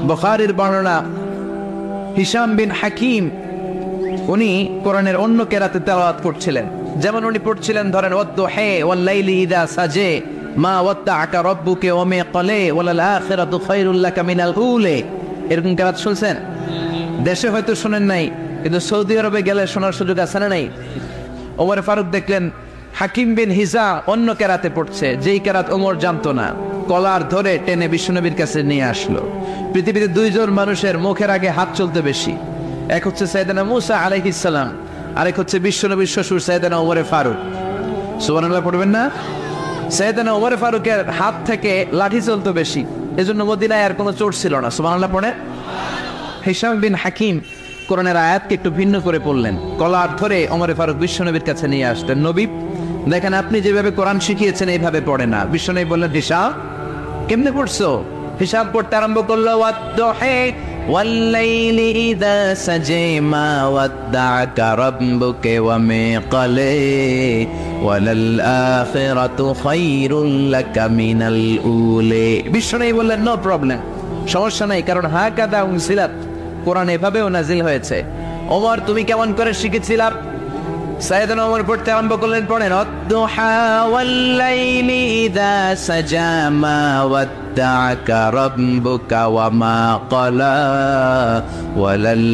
বুখারীর বর্ণনা, হিশাম বিন হাকিম উনি কোরআনের অন্য কেরাতে তেলাওয়াত করছিলেন। যেমন উনি পড়ছিলেন ধরেন ওয়াদ-দুহা ওয়াল-লাইলি ইযা সাজা মা ওয়াদ্দাআকা রাব্বুকা ওয়া মা ক্বালা ওয়ালাল আখিরাতু খায়রুল লাকা মিনাল উলা। এরকম কেরাত শুনছেন? দেশে হয়তো শুনেন নাই, কিন্তু সৌদি আরবে গেলে শোনার সুযোগ আছে না নাই? ওমর ফারুক দেখলেন হাকিম বিন হিজা অন্য কেরাতে পড়ছে, যেই কেরাত ওমর জানতো না। কলার ধরে টেনে বিশ্বনবীর কাছে নিয়ে আসলো। পৃথিবীতে দুইজন মানুষের মুখের আগে হাত চলতে বেশি, এক হচ্ছে সাইয়েদনা মুসা আলাইহিস সালাম, আরেক হচ্ছে বিশ্বনবীর শ্বশুর সাইয়েদনা ওমর ফারুক। সুবহানাল্লাহ পড়বেন না? সাইয়েদনা ওমর ফারুকের হাত থেকে লাঠি চলতো বেশি, এজন্য মদিনায় আর কোনো চোর ছিল না। সুবহানাল্লাহ পড়ে। হিশাম বিন হাকিম কোরআনের আয়াতকে একটু ভিন্ন করে পড়লেন। কলার ধরে ওমর ফারুক বিশ্বনবীর কাছে নিয়ে আসলেন। নবী দেখেন, আপনি যেভাবে কোরআন শিখিয়েছেন এইভাবে পড়ে না। বিশ্বনবী বললেন, হিশাম কেমনে পড়ছো? হিশাম পড়তে আরম্ভ করলো, ওয়াদ-দুহা ওয়াল-লাইলি ইযা সাজা মা ওয়াদ্দাআকা রাব্বুকা ওয়া মা ক্বালা ওয়ালাল আখিরাতু খায়রুল লাকা মিনাল উলা। বিশ্বনবী বললেন, নো প্রবলেম, সমস্যা নাই, কারণ হাকাদা উনজিলাত, কোরআন এভাবেও নাজিল হয়েছে। ওমর তুমি কেমন করে শিখেছিলা? সাইয়েদনা ওমর পড়তে আরম্ভ করলেন, পড়েন ওয়াদ-দুহা ওয়াল-লাইলি ইযা সাজা মা ওয়াদ্দাআকা রাব্বুকা ওয়া মা ক্বালা ওয়ালাল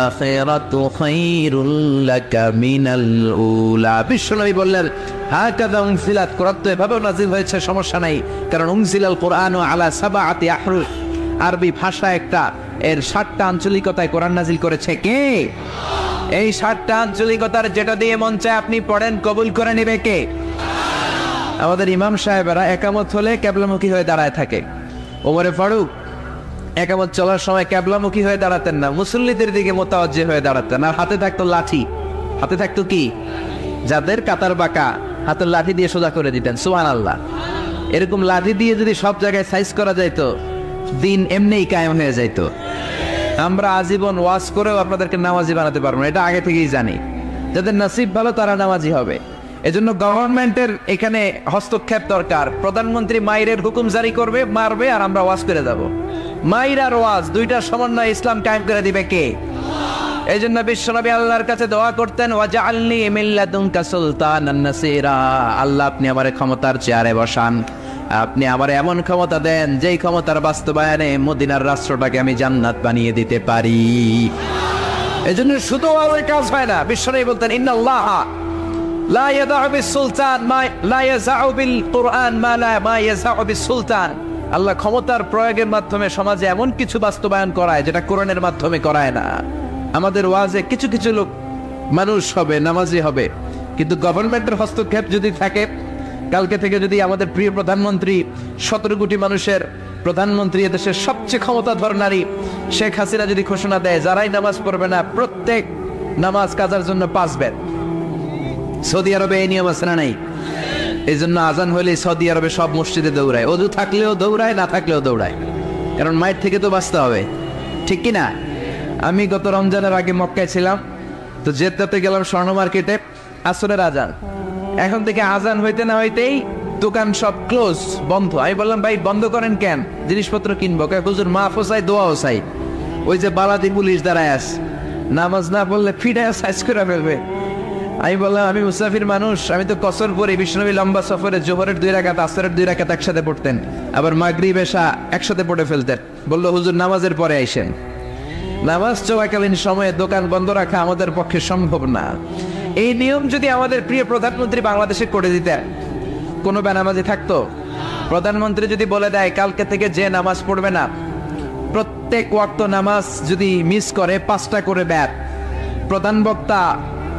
আখিরাতু খায়রুল লাকা মিনাল উলা। বিশ্বনবী বললেন, হাকাদা উনজিলাত, কোরআন তো এভাবেও নাজিল হয়েছে, সমস্যা নাই, কারণ উনজিলাল কোরআনু আলা সাবআতি আহরুফ, আরবি ভাষা একটা, এর 7টা আঞ্চলিকতায় কোরআন নাজিল করেছে কে? এই 7টা আঞ্চলিকতার যেটা দিয়ে মন চায় আপনি পড়েন, কবুল করে নেবে কে? আমাদের ইমাম সাহেবেরা একামত হলে ক্যাবলামুখী হয়ে দাঁড়ায় থাকে। ওমরে ফারুক একামত চলার সময় ক্যাবলামুখী হয়ে দাঁড়াতেন না, মুসল্লিদের দিকে মোতাওয়াজ্জে হয়ে দাঁড়াতেন। আর হাতে থাকতো লাঠি, হাতে থাকতো কি? যাদের কাতার বাঁকা, হাতের লাঠি দিয়ে সোজা করে দিতেন। সুবহানাল্লাহ। এরকম লাঠি দিয়ে যদি সব জায়গায় সাইজ করা যাইতো, দিন এমনিই কায়েম হয়ে যাইতো। আমরা আজীবন ওয়াজ করেও আপনাদেরকে নামাজি বানাতে পারবো না, এটা আগে থেকেই জানি। যাদের নসিব ভালো তারা নামাজি হবে। এজন্য গভর্নমেন্টের এখানে হস্তক্ষেপ দরকার। প্রধানমন্ত্রী মাইরের হুকুম জারি করবে, মারবে, আর আমরা ওয়াজ করে যাব। মাইর আর ওয়াজ দুইটার সমন্বয়ে ইসলাম কায়েম করে দিবে কে? এই জন্য বিশ্বনবী আল্লাহর কাছে দোয়া করতেন, ওয়াজআলনি মিন লাদুনকা সুলতানান নাসীরা, আল্লাহ আপনি আমার ক্ষমতার চেয়ারে বসান, আপনি আমার এমন ক্ষমতা দেন যেই ক্ষমতার বাস্তবায়নে মদিনার রাষ্ট্রটাকে আমি জান্নাত বানিয়ে দিতে পারি। এজন্য শুধু ওই কাজ হয় না। বিশ্বনবী বলতেন, ইন্নাল্লাহ লা ইয়াদাউ বিস-সুলতান মা লা ইয়াযাউ বিল কুরআন মা ইয়াযাউ বিস-সুলতান। আল্লাহ ক্ষমতার প্রয়োগের মাধ্যমে সমাজে এমন কিছু বাস্তবায়ন করায় যেটা কোরআনের মাধ্যমে করায় না। আমাদের ওয়াজে কিছু কিছু লোক মানুষ হবে, নামাজি হবে, কিন্তু গভর্নমেন্টের হস্তক্ষেপ যদি থাকে, কালকে থেকে যদি আমাদের প্রিয় প্রধানমন্ত্রী, 17 কোটি মানুষের প্রধানমন্ত্রী, এদেশের সবচেয়ে ক্ষমতাধর নারী শেখ হাসিনা যদি ঘোষণা দেয় যারাই নামাজ পড়বে না প্রত্যেক নামাজ কাজার জন্য 5 বেত। সৌদি আরবে এই নিয়ম আছে না নাই? এই জন্য আজান হলে সৌদি আরবে সব মসজিদে দৌড়ায়, ওযু থাকলেও দৌড়ায়, না থাকলেও দৌড়ায়, কারণ মায়ের থেকে তো বাঁচতে হবে, ঠিক কি না? আমি গত রমজানের আগে মক্কায় ছিলাম, তো জেদ্দাতে গেলাম স্বর্ণ মার্কেটে, আসরের আজান, এখন থেকে আজান হইতে না হইতেই দোকান সব ক্লোজ, বন্ধ। আমি বললাম, ভাই বন্ধ করেন কেন? জিনিসপত্র কিনবো। হুজুর মাফও চাই, দোয়াও চাই। ওই যে বালাদি পুলিশ দাঁড়ায় আছে, নামাজ না পড়লে ফিডায় সাইজ করে ফেলবে। আমি বললাম, আমি মুসাফির মানুষ, আমি তো কসর পড়ি। বিশ্বনবী লম্বা সফরে জোহরের 2 রাকাত, আসরের 2 রাকাত একসাথে পড়তেন, আবার মাগরিব এশা একসাথে পড়ে ফেলতেন। বললো, হুজুর নামাজের পরে আইসেন। নামাজ চলাকালীন সময়ে দোকান বন্ধ রাখা আমাদের পক্ষে সম্ভব না। এই নিয়ম যদি আমাদের প্রিয় প্রধানমন্ত্রী বাংলাদেশে করে দিতেন, কোনো বেনামাজি থাকতো? প্রধানমন্ত্রী যদি বলে দেয় কালকে থেকে যে নামাজ পড়বে না, প্রত্যেক ওয়াক্ত নামাজ যদি মিস করে 5টা করে ব্যাট। প্রধান বক্তা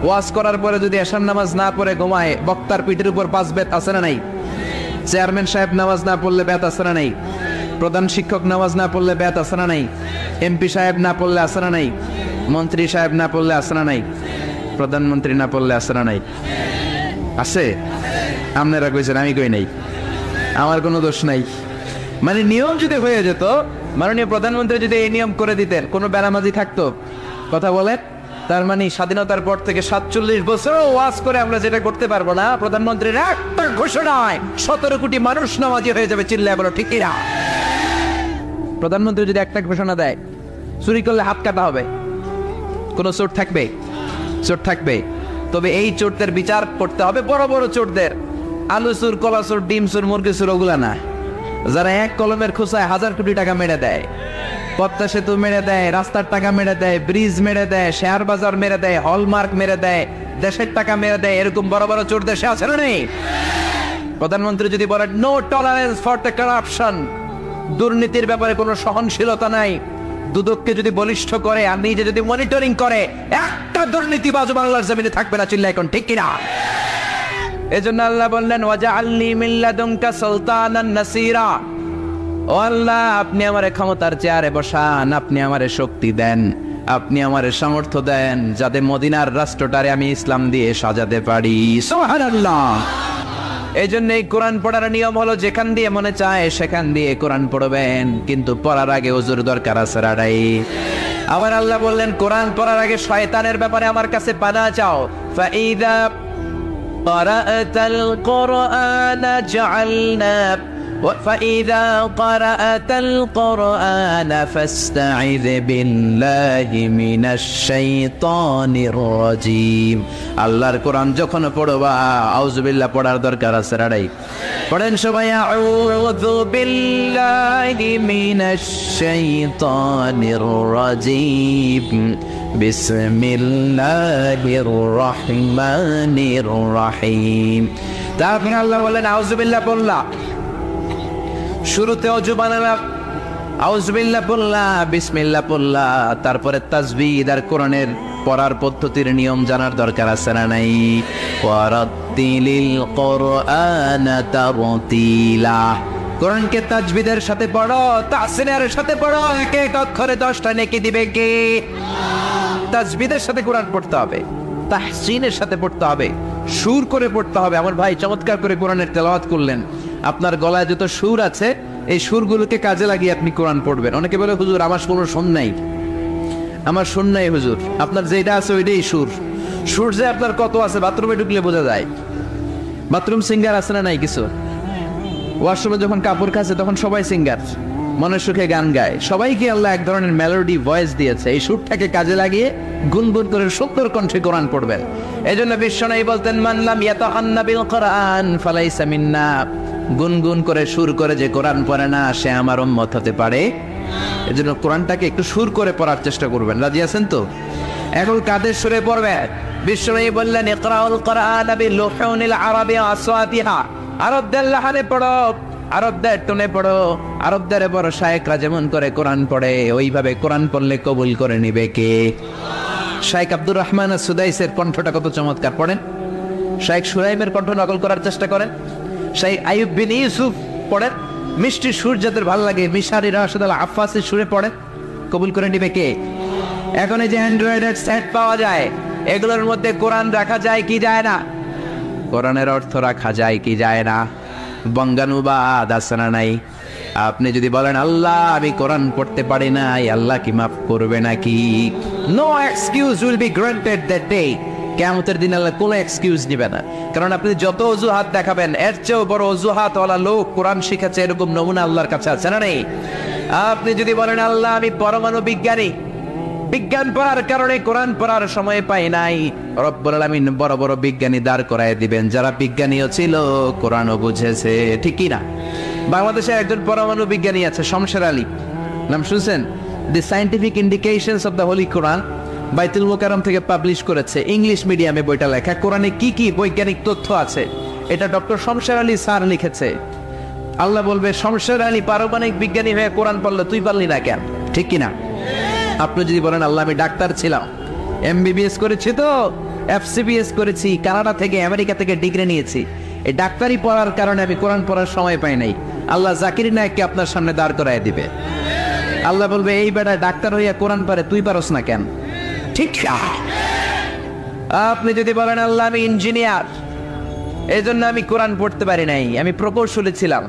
ওয়াজ করার পরে যদি এশার নামাজ না পড়ে ঘুমায়, বক্তার পিঠের উপর 5 বেত আছে না নাই? চেয়ারম্যান সাহেব নামাজ না পড়লে ব্যাত আছে না নাই? প্রধান শিক্ষক নামাজ না পড়লে ব্যাত আছে না নাই? এমপি সাহেব না পড়লে আছে না নাই? মন্ত্রী সাহেব না পড়লে আছে না নাই? প্রধানমন্ত্রী না পড়লে আছে না নাই? আছে? আপনারা কইছেন, আমি কই নাই, আমার কোনো দোষ নাই। মানে নিয়ম যদি হয়ে যেত, মাননীয় প্রধানমন্ত্রী যদি এই নিয়ম করে দিতেন, কোনো বেনামাজি থাকতো? কথা বলেন। তার মানে স্বাধীনতার পর থেকে 47 বছর ওয়াজ করে আমরা যেটা করতে পারবো না, প্রধানমন্ত্রীর একটা ঘোষণায় 17 কোটি মানুষ নামাজি হয়ে যাবে। চিল্লায় বলো ঠিক না? প্রধানমন্ত্রী যদি একটা ঘোষণা দেয় চুরি করলে হাত কাটা হবে, কোনো চোট থাকবে? চোট থাকবে। তবে এই চোরদের বিচার করতে হবে বড় বড় চোরদের, আলু চোর, কলা চোর, ডিম চোর, মুরগি চোর, ওগুলা না। যারা এক কলমের খোঁচায় 1000 কোটি টাকা মেরে দেয়, পদ্মা সেতু মেরে দেয়, রাস্তার টাকা মেরে দেয়, ব্রিজ মেরে দেয়, শেয়ার বাজার মেরে দেয়, হলমার্ক মেরে দেয়, দেশের টাকা মেরে দেয়, এরকম বড় বড় চোর দেশে আছে না নেই? প্রধানমন্ত্রী যদি বলে no tolerance for the corruption, দুর্নীতির ব্যাপারে কোনো সহনশীলতা নাই, দুদককে যদি বলিষ্ঠ করে আর নিজে যদি মনিটরিং করে, একটা দুর্নীতিবাজ বাংলার জমিনে থাকবে না। চিল্লা এখন ঠিক কিনা? এজন্য আল্লাহ বললেন ওয়াজআলনি মিন লাদুনকা সুলতানান নাসীরা, ও আল্লাহ আপনি আমারে ক্ষমতার চেয়ারে বসান, আপনি আমারে শক্তি দেন, আপনি আমারে সামর্থ্য দেন, যাতে মদিনার রাষ্ট্রটারে আমি ইসলাম দিয়ে সাজাতে পারি। সুবহানাল্লাহ। এই জন্য এই কোরআন পড়ার নিয়ম হলো যেখান দিয়ে মনে চায় সেখান দিয়ে কোরআন পড়বেন, কিন্তু পড়ার আগে ওযুর দরকার আছে রাডাই। আবার আল্লাহ বললেন কোরআন পড়ার আগে শয়তানের ব্যাপারে আমার কাছে পানাহ চাও। ফাইদা ক্বারাআতাল কুরআন জাআলনা فإذا قرأت القرآن فاستعذ بالله من الشيطان الرجيم। আল্লাহর কোরআন যখন পড়বা আউযু বিল্লাহ পড়ার দরকার আছে রাডাই। পড়েন সবাই আউযু বিল্লাহি মিনাশ শাইতানির রাজীম, বিসমিল্লাহির রহমানির রহিম। তারপর আল্লাহ বলেন আউযু বিল্লাহ বললা, শুরুতে অজু বানালাম, আউযুবিল্লাহ বললাম, বিসমিল্লাহ বললাম, তারপরে তাসবিহ আর কোরআনের পড়ার পদ্ধতির নিয়ম জানার দরকার আছে না নাই? ওয়ারাত্তিলিল কুরআনা তারতিলা, কোরআনকে তাজবিদের সাথে পড়ো, তাহসিনের সাথে পড়ো, এক এক অক্ষরে 10টা নেকি দিবে কে? তাজবিদের সাথে কোরআন পড়তে হবে, তাহসিনের সাথে পড়তে হবে, সুর করে পড়তে হবে। আমার ভাই চমৎকার করে কোরআনের তেলাওয়াত করলেন, আপনার গলায় যত সুর আছে এই সুরগুলোকে কাজে লাগিয়ে আপনি কোরআন পড়বেন। অনেকে বলে হুজুর আমার কোনো সুর নাই, আমার সুর নাই হুজুর। আপনার যেটা আছে ওইটাই সুর। সুর যে আপনার কত আছে বাথরুমে ঢুকলে বোঝা যায়। বাথরুম সিঙ্গার আছে না নাই কিছু? ওয়াশরুমে যখন কাপড় কাচে তখন সবাই সিঙ্গার, মনের সুখে গান গায়। সবাইকে আল্লাহ এক ধরনের মেলোডি ভয়েস দিয়েছে, এই সুরটাকে কাজে লাগিয়ে গুনগুন করে সুন্দর কণ্ঠে কোরআন পড়বেন। এই জন্য বিশ্বনবী বলতেন মান লাম ইয়াতাহান্না বিল কোরআন ফালাইসা মিন্না, গুনগুন করে সুর করে যে কোরআন পড়ে না সে আমার উম্মত হতে পারে। এই জন্য কোরআনটাকে একটু সুর করে পড়ার চেষ্টা করবেন। রাজি আছেন তো? এখন কাদের সুরে পড়বে? বিশ্বনবী বললেন ইকরাউল কোরআন বিলুহুনিল আরাবি আসওয়াতিহা, আরবদের লাহানে পড়ো, আরবদের টোনে পড়ো, আরবদের বড় শায়েখরা যেমন করে কোরআন পড়ে ওইভাবে কোরআন পড়লে কবুল করে নিবে কে? শায়েখ আব্দুর রহমান সুদাইসের কণ্ঠটা কত চমৎকার, পড়েন। শায়েখ সুরাইমের কণ্ঠ নকল করার চেষ্টা করেন। শায়েখ আইয়ুব বিন ইউসুফ পড়েন। মিষ্টি সুর যাদের ভালো লাগে মিশারি রাশেদ আল আফফাসের সুরে পড়েন, কবুল করে নিবে কে? এখন এই যে অ্যান্ড্রয়েডের সেট পাওয়া যায়, এগুলোর মধ্যে কোরআন রাখা যায় কি যায় না? কোরআনের অর্থ রাখা যায় কি যায় না? বঙ্গানুবাদ আছে না নাই? আপনি যদি বলেন আল্লাহ আমি কোরআন পড়তে পারি না, আল্লাহ কি মাফ করবে নাকি? No excuse will be granted that day. কিয়ামতের দিন আল্লাহ কোনো এক্সকিউজ নেবে না, কারণ আপনি যত অজুহাত দেখাবেন এর চেয়েও বড় অজুহাত ওয়ালা লোক কোরআন শিখেছে এরকম নমুনা আল্লাহর কাছে আছে না নেই? আপনি যদি বলেন আল্লাহ আমি পরমাণু বিজ্ঞানী, বিজ্ঞান পড়ার কারণে কোরআন পড়ার সময় পাই নাই, রব্বুল আলামিন বড় বড় বিজ্ঞানী দাঁড় করায় দিবেন যারা বিজ্ঞানীও ছিল কোরআনও বুঝেছে, ঠিক কি না? বাংলাদেশে একজন পরমাণু বিজ্ঞানী আছে শমশের আলী, নাম শুনছেন? The scientific indications of the holy Quran, Baitul Mukarram থেকে পাবলিশ করেছে, ইংলিশ মিডিয়ামে বইটা লেখা। কোরআনে কি কি বৈজ্ঞানিক তথ্য আছে এটা ডক্টর শমশের আলী স্যার লিখেছে। আল্লাহ বলবে শমশের আলী পারমাণবিক বিজ্ঞানী হয়ে কোরআন পড়লো, তুই পারলি না কেন? ঠিক কি না? আপনি যদি বলেন আল্লাহ আমি ডাক্তার ছিলাম, এমবিবিএস করেছি, তো এফসিবিএস করেছি, কানাডা থেকে আমেরিকা থেকে ডিগ্রি নিয়েছি, এই ডাক্তারি পড়ার কারণে আমি কোরআন পড়ার সময় পাই নাই, আল্লাহ জাকির নায়েককে আপনার সামনে দাঁড় করায় দিবে। আল্লাহ বলবে এই বেটা ডাক্তার হইয়া কোরআন পারে, তুই পারস না কেন? ঠিক। আপনি যদি বলেন আল্লাহ আমি ইঞ্জিনিয়ার, এই জন্য আমি কোরআন পড়তে পারি নাই, আমি প্রকৌশলী ছিলাম,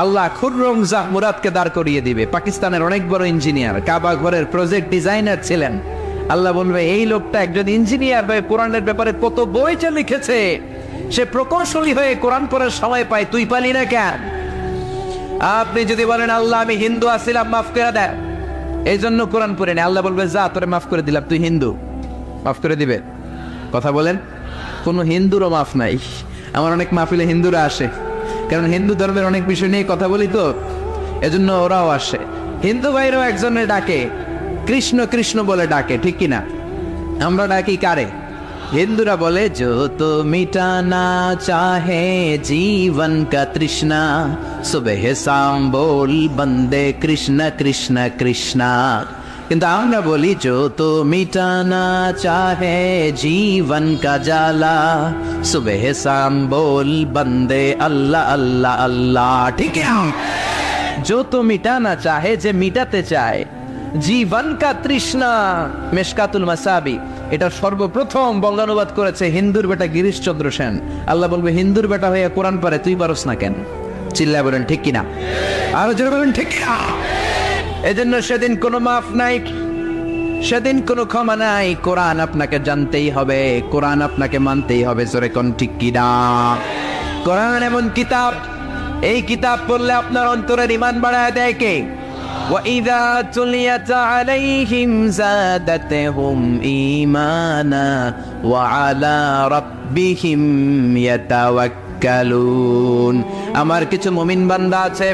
আল্লাহ খুররম জাহ মুরাদকে দাঁড় করিয়ে দিবে, পাকিস্তানের অনেক বড় ইঞ্জিনিয়ার, কাবা ঘরের প্রজেক্ট ডিজাইনার ছিলেন। আল্লাহ বলবে এই লোকটা একজন ইঞ্জিনিয়ার হয়ে কোরআনের ব্যাপারে কত বই যে লিখেছে, সে প্রকৌশলী হয়ে কোরআন পড়ার সময় পায়, তুই পালি না কেন? আপনি যদি বলেন আল্লাহ আমি হিন্দু আছিলাম মাফ করে দেয়, এই জন্য কোরআন পড়ে নেই, আল্লাহ বলবে যা তোরে মাফ করে দিলাম, তুই হিন্দু, মাফ করে দিবে? কথা বলেন, কোনো হিন্দুরও মাফ নাই। আমার অনেক মাহফিলে হিন্দুরা আসে, কারণ হিন্দু ধর্মের অনেক বিষয় নিয়ে কথা বলি তো, এজন্য ওরাও আসে। হিন্দু ভাইরাও একজনের ডাকে কৃষ্ণ কৃষ্ণ বলে ডাকে, ঠিক কিনা? আমরা ডাকি কারে? হিন্দুরা বলে जो तो मिटाना चाहे जीवन का तृष्णा सुबह शाम बोल बंदे कृष्ण कृष्ण कृष्णा। কিন্তু আমরা বলি जो तो मिटाना चाहे जीवन का जाला सुबह शाम बोल बंदे अल्लाह अल्लाह अल्लाह। ठीक है, जो तो मिटाना चाहे, যে মিটাতে চায়, জীবন কা তৃষ্ণা, মেশকাতুল মাসাবি, এটা সর্বপ্রথম বঙ্গানুবাদ করেছে হিন্দুর বেটা গিরিশচন্দ্র সেন। আল্লাহ বলবে হিন্দুর বেটা হয়ে কোরআন পারে, তুই পারস না কেন? চিল্লায় বলেন ঠিক কিনা? আরো জোরে বলেন ঠিক কিনা? এজন্য সেদিন কোনো মাফ নাই, সেদিন কোনো ক্ষমা নাই। কোরআন আপনাকে জানতেই হবে, কোরআন আপনাকে মানতেই হবে। জোরে কোন ঠিক কিনা? কোরআন এমন কিতাব, এই কিতাব পড়লে আপনার অন্তরের ঈমান বাড়ায় দেয় কে? وَإِذَا تُلِيَتْ عَلَيْهِمْ زَادَتْهُمْ إِيمَانًا وَعَلَى رَبِّهِمْ يَتَوَكَّلُونَ। আমার কিছু মুমিন বান্দা আছে,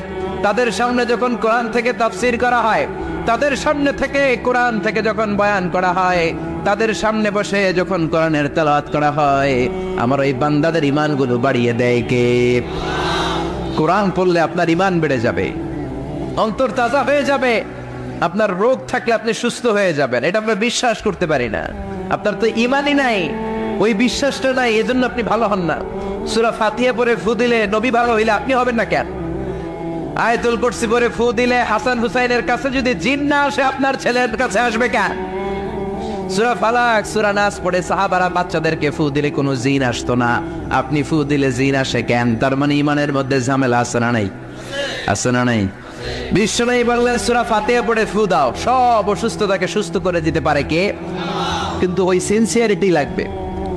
তাদের সামনে যখন কোরআন থেকে তাফসীর করা হয়, তাদের সামনে থেকে কোরআন থেকে যখন বয়ান করা হয়, তাদের সামনে বসে যখন কোরআনের তেলাওয়াত করা হয়, আমার ওই বান্দাদের ঈমানগুলো বাড়িয়ে দেয় কে? কোরআন পড়লে আপনার ঈমান বেড়ে যাবে, অন্তর তাজা হয়ে যাবে, আপনার রোগ থাকলে আপনি সুস্থ হয়ে যাবেন। এটা আমরা বিশ্বাস করতে পারি না, আপনার তো ঈমানই নাই, ওই বিশ্বাসটা নাই, এজন্য আপনি ভালো হন না। সূরা ফাতিহা পড়ে ফু দিলে নবী ভালো হইলে আপনি হবেন না কেন? আয়াতুল কুরসি পড়ে ফু দিলে হাসান হুসাইনের কাছে যদি জিন না আসে, আপনার ছেলের কাছে আসবে কেন? সূরা ফালাক সূরা নাস পড়ে সাহাবারা বাচ্চাদেরকে ফু দিলে কোনো জিন আসতো না, আপনি ফু দিলে জিন আসে কেন? তার মানে ঈমানের মধ্যে ঝামেলা আছে না নাই? আছে না নাই? বিশ্বনবী বললেন সূরা ফাতিহা পড়ে ফু দাও, সব অসুস্থতাকে সুস্থ করে দিতে পারে কে? কিন্তু ওই সিনসিয়ারিটি লাগবে,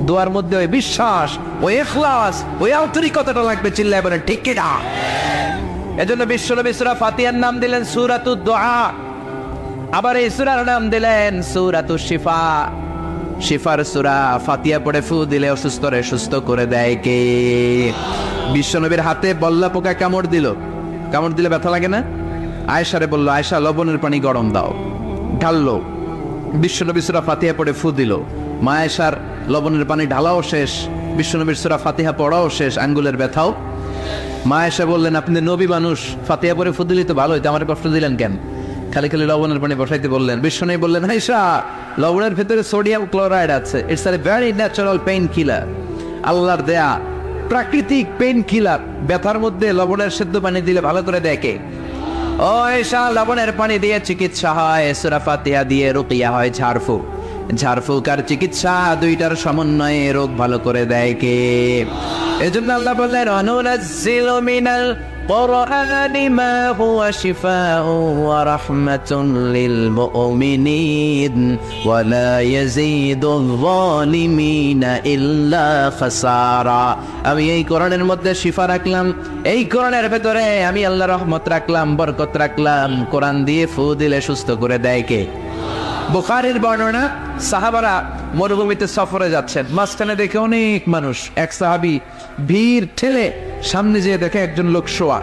দোয়ার মধ্যে ওই বিশ্বাস, ওই ইখলাস, ওই আন্তরিকতাটা লাগবে। চিল্লায় বলেন ঠিক কি না? এজন্য বিশ্বনবী সূরা ফাতিহার নাম দিলেন সূরাতুদ দুআ, আবার এই সূরার নাম দিলেন সূরাতুশ শিফা। শিফার সূরা, ফাতিহা পড়ে ফু দিলে অসুস্থরে সুস্থ করে দেয় কে? বিশ্বনবীর হাতে বল্লা পোকা কামড় দিল, কামড় দিলে ব্যথা লাগে না? আয়েশারে বলল, আয়েশা লবণের পানি গরম দাও, ঢাললো, বিশ্বনবী সূরা ফাতিহা পড়ে ফু দিল, মা আয়েশার লবণের পানি ঢালাও শেষ, বিশ্বনবীর সূরা ফাতিহা পড়াও শেষ, আঙ্গুলের ব্যথাও। মা আয়েশা বললেন, আপনি নবী মানুষ, ফাতিহা পড়ে ফু দিলে তো ভালো হইতো, আমার কষ্ট দিলেন কেন? খালি খালি লবণের পানি বসাইতে বললেন। বিশ্বনবী বললেন, আয়েশা লবণের ভেতরে সোডিয়াম ক্লোরাইড আছে, it's a very natural pain killer, আল্লাহর দেয়া প্রাকৃতিক পেইন কিলার। ব্যথার মধ্যে লবণের সেদ্ধ পানি দিলে ভালো করে দেখে। ও আয়েশা, লবণের পানি দিয়ে চিকিৎসা হয়, সূরা ফাতিহা দিয়ে রুকিয়া হয়, ঝাড়ফুঁক। ঝাড়ফুঁক আর চিকিৎসা দুইটার সমন্বয়ে রোগ ভালো করে দেয় কে? এজন্য আল্লাহ বললেন, অনুনাজ্জিলু মিনাল কুরআনি মা হুয়া শিফাউ ওয়া রাহমাতুন লিল মুমিনিন ওয়া লা ইয়াজিদুল যালিমিনা ইল্লা খাসারা। আমি এই কোরআনের মধ্যে শিফা রাখলাম, এই কোরআনের ভেতরে আমি আল্লাহ রহমত রাখলাম, বরকত রাখলাম। কোরআন দিয়ে ফু দিলে সুস্থ করে দেয় কে? বুখারীর বর্ণনা, সাহাবারা মরুভূমিতে সফরে যাচ্ছেন, মাঝখানে দেখে অনেক মানুষ, এক সাহাবী ভিড় ঠেলে সামনে যেয়ে দেখে একজন লোক শোয়া।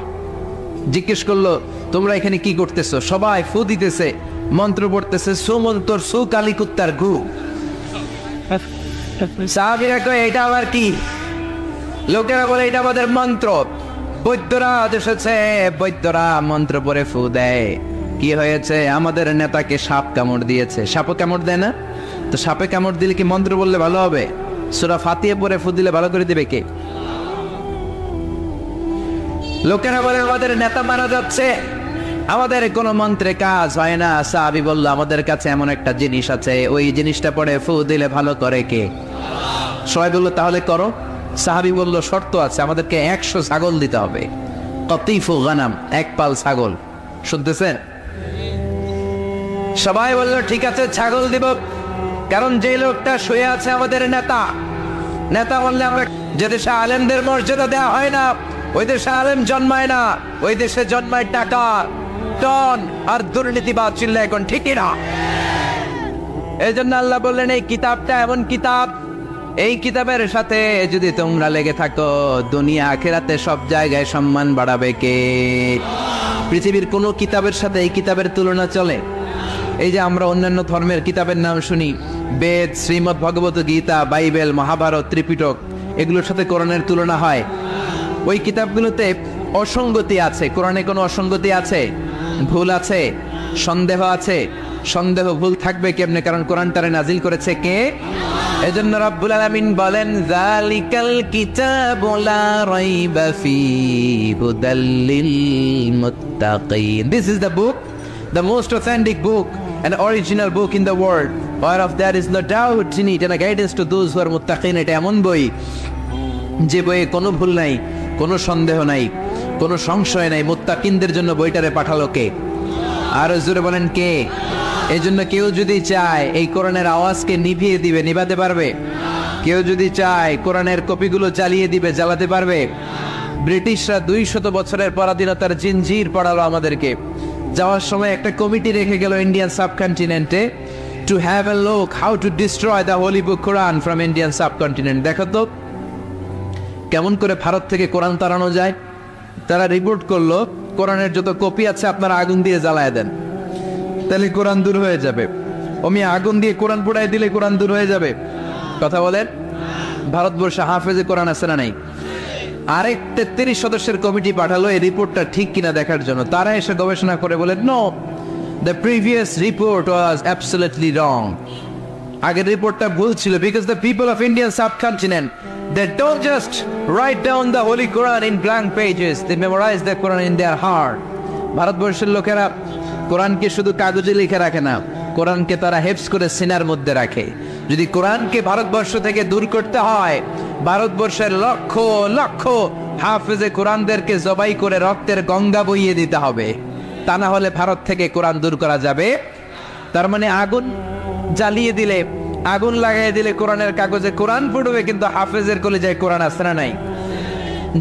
জিজ্ঞেস করলো, তোমরা এখানে কি করতেছো? সবাই ফু দিতেছে, মন্ত্র পড়তেছে, সুমন্তর সু কালী কুত্তার গু। সাহাবীরা কয়, এটা আবার কি? লোকেরা বলে, এটা আমাদের মন্ত্র, বৈদ্যরা এসেছে, বৈদ্যরা মন্ত্র পড়ে ফু দেয়। কি হয়েছে? আমাদের নেতাকে সাপ কামড় দিয়েছে। সাপও কামড় দেয় না? তো সাপে কামড় দিলে কি মন্ত্র বললে ভালো হবে? সূরা ফাতিহা পড়ে ফু দিলে ভালো করে দিবে কে? লোকেরা বলে, আমাদের নেতা মারা যাচ্ছে, আমাদের কোনো মন্ত্রে কাজ হয় না। সাহাবী বলল, আমাদের কাছে এমন একটা জিনিস আছে, ওই জিনিসটা পড়ে ফু দিলে ভালো করে কে? সবাই বলল, তাহলে করো। সাহাবী বলল, শর্ত আছে, আমাদেরকে 100 ছাগল দিতে হবে। কতিফু গানাম, এক পাল ছাগল। শুনতেছেন? সবাই বলল, ঠিক আছে, ছাগল দিব। কারণ যে লোকটা শুয়ে আছে আমাদের নেতা, নেতা বললে আমরা, যে দেশে আলেমদের মর্যাদা দেওয়া হয় না, ওই দেশে আলেম জন্মায় না, ওই দেশে জন্মায় টাকা, টন আর দুর্নীতিবাদ। চিল্লা এখন ঠিকই না? এই জন্য আল্লাহ বললেন এই কিতাবটা এমন কিতাব, এই কিতাবের সাথে যদি তোমরা লেগে থাকো, দুনিয়া আখিরাতে সব জায়গায় সম্মান বাড়াবে কে? পৃথিবীর কোন কিতাবের সাথে এই কিতাবের তুলনা চলে? এই যে আমরা অন্যান্য ধর্মের কিতাবের নাম শুনি, বেদ, শ্রীমদ্ ভগবত গীতা, বাইবেল, মহাভারত, ত্রিপিটক, এগুলোর সাথে কোরআনের তুলনা হয়। ওই কিতাবগুলোতে অসঙ্গতি আছে। কোরআনে কোনো অসঙ্গতি আছে? ভুল আছে? সন্দেহ আছে? সন্দেহ ভুল থাকবে কেমনে? কারণ কোরআনটারে নাজিল করেছে কে? এজন্য রব্বুল আলামিন বলেন, যালিকাল কিতাবু লা রাইবা ফীহি হুদাল লিল মুত্তাকিন। This is the book, the most authentic book, an original book in the world, whereof there is no doubt in it, and a guidance to those who are muttaqin. এটা এমন বই যে বইয়ে কোনো ভুল নাই, কোনো সন্দেহ নাই, কোনো সংশয় নাই। মুত্তাকিনদের জন্য বইটারে পাঠালো কে? আর জোরে বলেন কে? এই জন্য কেউ যদি চায় এই কোরআনের আওয়াজকে নিভিয়ে দিবে, নিভাতে পারবে? কেউ যদি চায় কোরআনের কপিগুলো জ্বালিয়ে দিবে, জ্বালাতে পারবে? ব্রিটিশরা 200 বছরের পরাধীনতার জিনজির পড়ালো আমাদেরকে। যাওয়ার সময় একটা কমিটি রেখে গেল ইন্ডিয়ান সাবকন্টিনেন্টে, to have a look how to destroy the holy book Quran from Indian subcontinent. দেখো তো কেমন করে ভারত থেকে কোরআন তাড়ানো যায়। তারা রিপোর্ট করলো, কোরআনের যত কপি আছে আপনারা আগুন দিয়ে জ্বালায় দেন, তাহলে কোরআন দূর হয়ে যাবে। ওমি আগুন দিয়ে কোরআন পোড়ায় দিলে কোরআন দূর হয়ে যাবে? কথা বলেন। ভারতবর্ষে হাফেজে কোরআন আছে না নাই? আরেক 33 সদস্যের কমিটি পাঠালো এই রিপোর্টটা ঠিক কিনা দেখার জন্য। তারা এসে গবেষণা করে বলে, no, the previous report was absolutely wrong. আগের রিপোর্টটা ভুল ছিল, because the people of Indian subcontinent, they don't just write down the holy Quran in blank pages, they memorize the Quran in their heart. ভারতবর্ষের লোকেরা কোরআনকে শুধু কাগজে লিখে রাখে না, কোরআনকে তারা হেফজ করে সিনার মধ্যে রাখে। যদি কোরআনকে ভারতবর্ষ থেকে দূর করতে হয়, ভারতবর্ষের লক্ষ লক্ষ হাফেজে কোরআনদেরকে জবাই করে রক্তের গঙ্গা বইয়ে দিতে হবে, তা না হলে ভারত থেকে কোরআন দূর করা যাবে। তার মানে আগুন জ্বালিয়ে দিলে, আগুন লাগাই দিলে কোরআনের কাগজে কোরআন পড়বে, কিন্তু হাফেজের কলিজায় কোরআন আছে না নাই?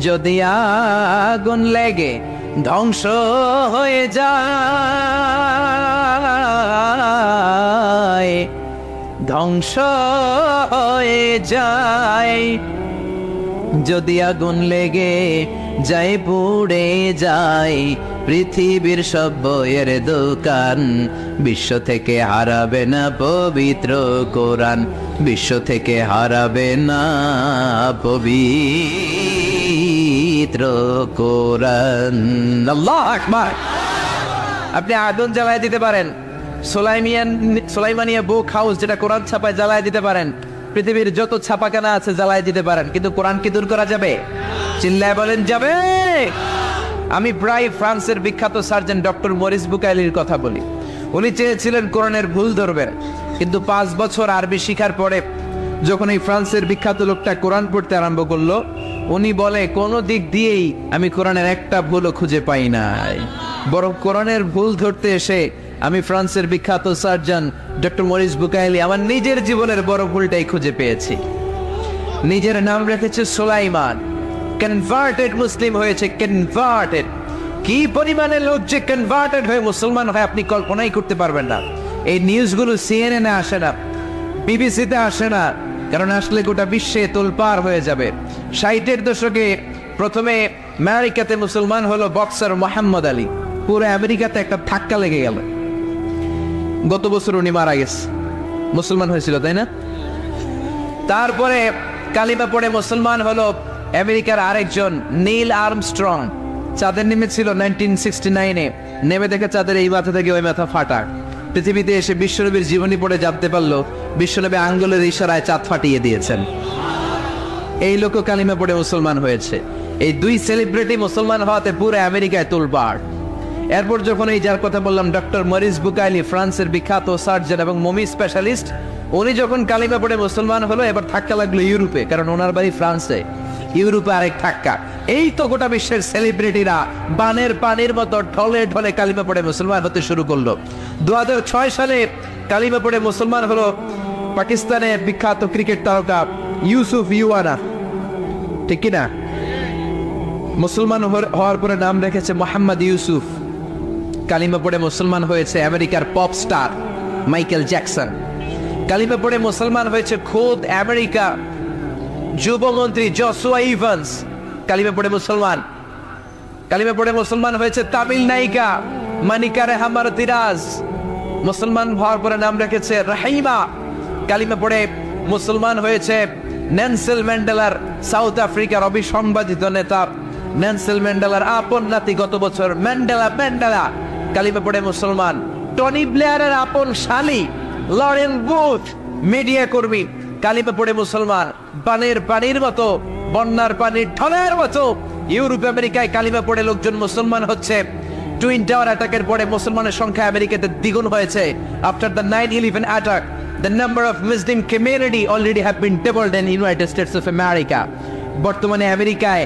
যদি আগুন লেগে ধ্বংস হয়ে যায়, ধ্বংস হয়ে যায়, যদি আগুন লেগে যায়, পুড়ে যায় পৃথিবীর সব বইয়ের দোকান, বিশ্ব থেকে হারাবে না পবিত্র কোরআন, বিশ্ব থেকে হারাবে না পবিত্র কোরআন। আল্লাহু আকবার। আপনি আগুন জ্বালায় দিতে পারেন, সোলাইমানিয়া বুক হাউস যেটা কোরআন ছাপায় জ্বালায় দিতে পারেন, পৃথিবীর যত ছাপাখানা আছে জ্বালায় দিতে পারেন, কিন্তু কোরআন কি দূর করা যাবে? চিল্লায় বলেন যাবে? আমি প্রায় ফ্রান্সের বিখ্যাত সার্জন ডক্টর মরিস বুকাইলির কথা বলি। উনি চেয়েছিলেন কোরআনের ভুল ধরবেন, কিন্তু 5 বছর আরবি শিখার পরে যখন এই ফ্রান্সের বিখ্যাত লোকটা কোরআন পড়তে আরম্ভ করলো, উনি বলে কোনো দিক দিয়েই আমি কোরআনের একটা ভুলও খুঁজে পাই নাই, বরং কোরআনের ভুল ধরতে এসে আমি ফ্রান্সের বিখ্যাত সার্জন ডক্টর মরিস বুকাইলি আমার নিজের জীবনের বড় ভুলটাই খুঁজে পেয়েছি। নিজের নাম রেখেছে সুলাইমান, কনভার্টেড মুসলিম হয়েছে। কনভার্টেড, কি পরিমাণে লোক যে কনভার্টেড হয়ে মুসলমান হয় আপনি কল্পনাই করতে পারবেন না। এই নিউজগুলো সিএনএনে আসে না, বিবিসিতে আসে না, কারণ আসলে গোটা বিশ্বে তোলপাড় হয়ে যাবে। 60-এর দশকে প্রথমে আমেরিকাতে মুসলমান হলো বক্সার মোহাম্মদ আলী, পুরো আমেরিকাতে একটা ধাক্কা লেগে গেল। গত বছর উনি মারা গেছে, মুসলমান হয়েছিল তাই না? তারপরে কালিমা পড়ে মুসলমান হলো আমেরিকার আরেকজন নীল আর্মস্ট্রং। চাঁদের নেমেছিল 1969-এ, নেমে দেখে চাঁদের এই মাথা থেকে ওই মাথা ফাটা। পৃথিবীতে এসে বিশ্বনবীর জীবনী পড়ে জানতে পারলো বিশ্বনবী আঙ্গুলের ইশারায় চাঁদ ফাটিয়ে দিয়েছেন। এই লোক কালিমা পড়ে মুসলমান হয়েছে। এই 2 সেলিব্রিটি মুসলমান হওয়াতে পুরো আমেরিকায় তোলপাড়। এরপর যখন এই যার কথা বললাম ডক্টর মরিস বুকাইলি, ফ্রান্সের বিখ্যাত সার্জন এবং মমি স্পেশালিস্ট, উনি যখন কালিমা পড়ে মুসলমান হলো, এবার ধাক্কা লাগলো ইউরোপে, কারণ ওনার বাড়ি ফ্রান্সে। ইউরোপে আরেক ধাক্কা। এই তো গোটা বিশ্বের সেলিব্রিটিরা বানের পানির মতো ঢলে ঢলে কালিমা পড়ে মুসলমান হতে শুরু করলো। 2006 সালে কালিমা পড়ে মুসলমান হলো পাকিস্তানের বিখ্যাত ক্রিকেট তারকা ইউসুফ ইউয়ানা, ঠিক কিনা? মুসলমান হওয়ার পরে নাম রেখেছে মোহাম্মদ ইউসুফ। কালিমা পড়ে মুসলমান হয়েছে আমেরিকার পপ স্টার মাইকেল জ্যাকসন। কালিমা পড়ে মুসলমান হয়েছে খোদ আমেরিকা যুবমন্ত্রী জসুয়া ইভান্স। কালিমা পড়ে মুসলমান। কালিমা পড়ে মুসলমান হয়েছে তামিল নায়িকা মানিকা রেহামারতিরাজ। মুসলমান হওয়ার পরে নাম রেখেছে রাহিমা। কালিমা পড়ে মুসলমান হয়েছে নেলসন ম্যান্ডেলার, সাউথ আফ্রিকার অবিসংবাদিত নেতা নেলসন ম্যান্ডেলার আপন নাতি গত বছর ম্যান্ডেলা কালিমা পড়ে মুসলমান। টনি ব্লেয়ারের আপন শালী লরেন বুথ মিডিয়া কর্মী কালিমা পড়ে মুসলমান। পানির মতো, বন্যার পানির ঢলের মতো ইউরোপ আমেরিকায় কালিমা পড়ে লোকজন মুসলমান হচ্ছে। টুইন টাওয়ার অ্যাটাকের পরে মুসলমানের সংখ্যা আমেরিকাতে দ্বিগুণ হয়েছে। After the 9/11 attack, the number of Muslim community already have been doubled in United States of America. বর্তমানে আমেরিকায়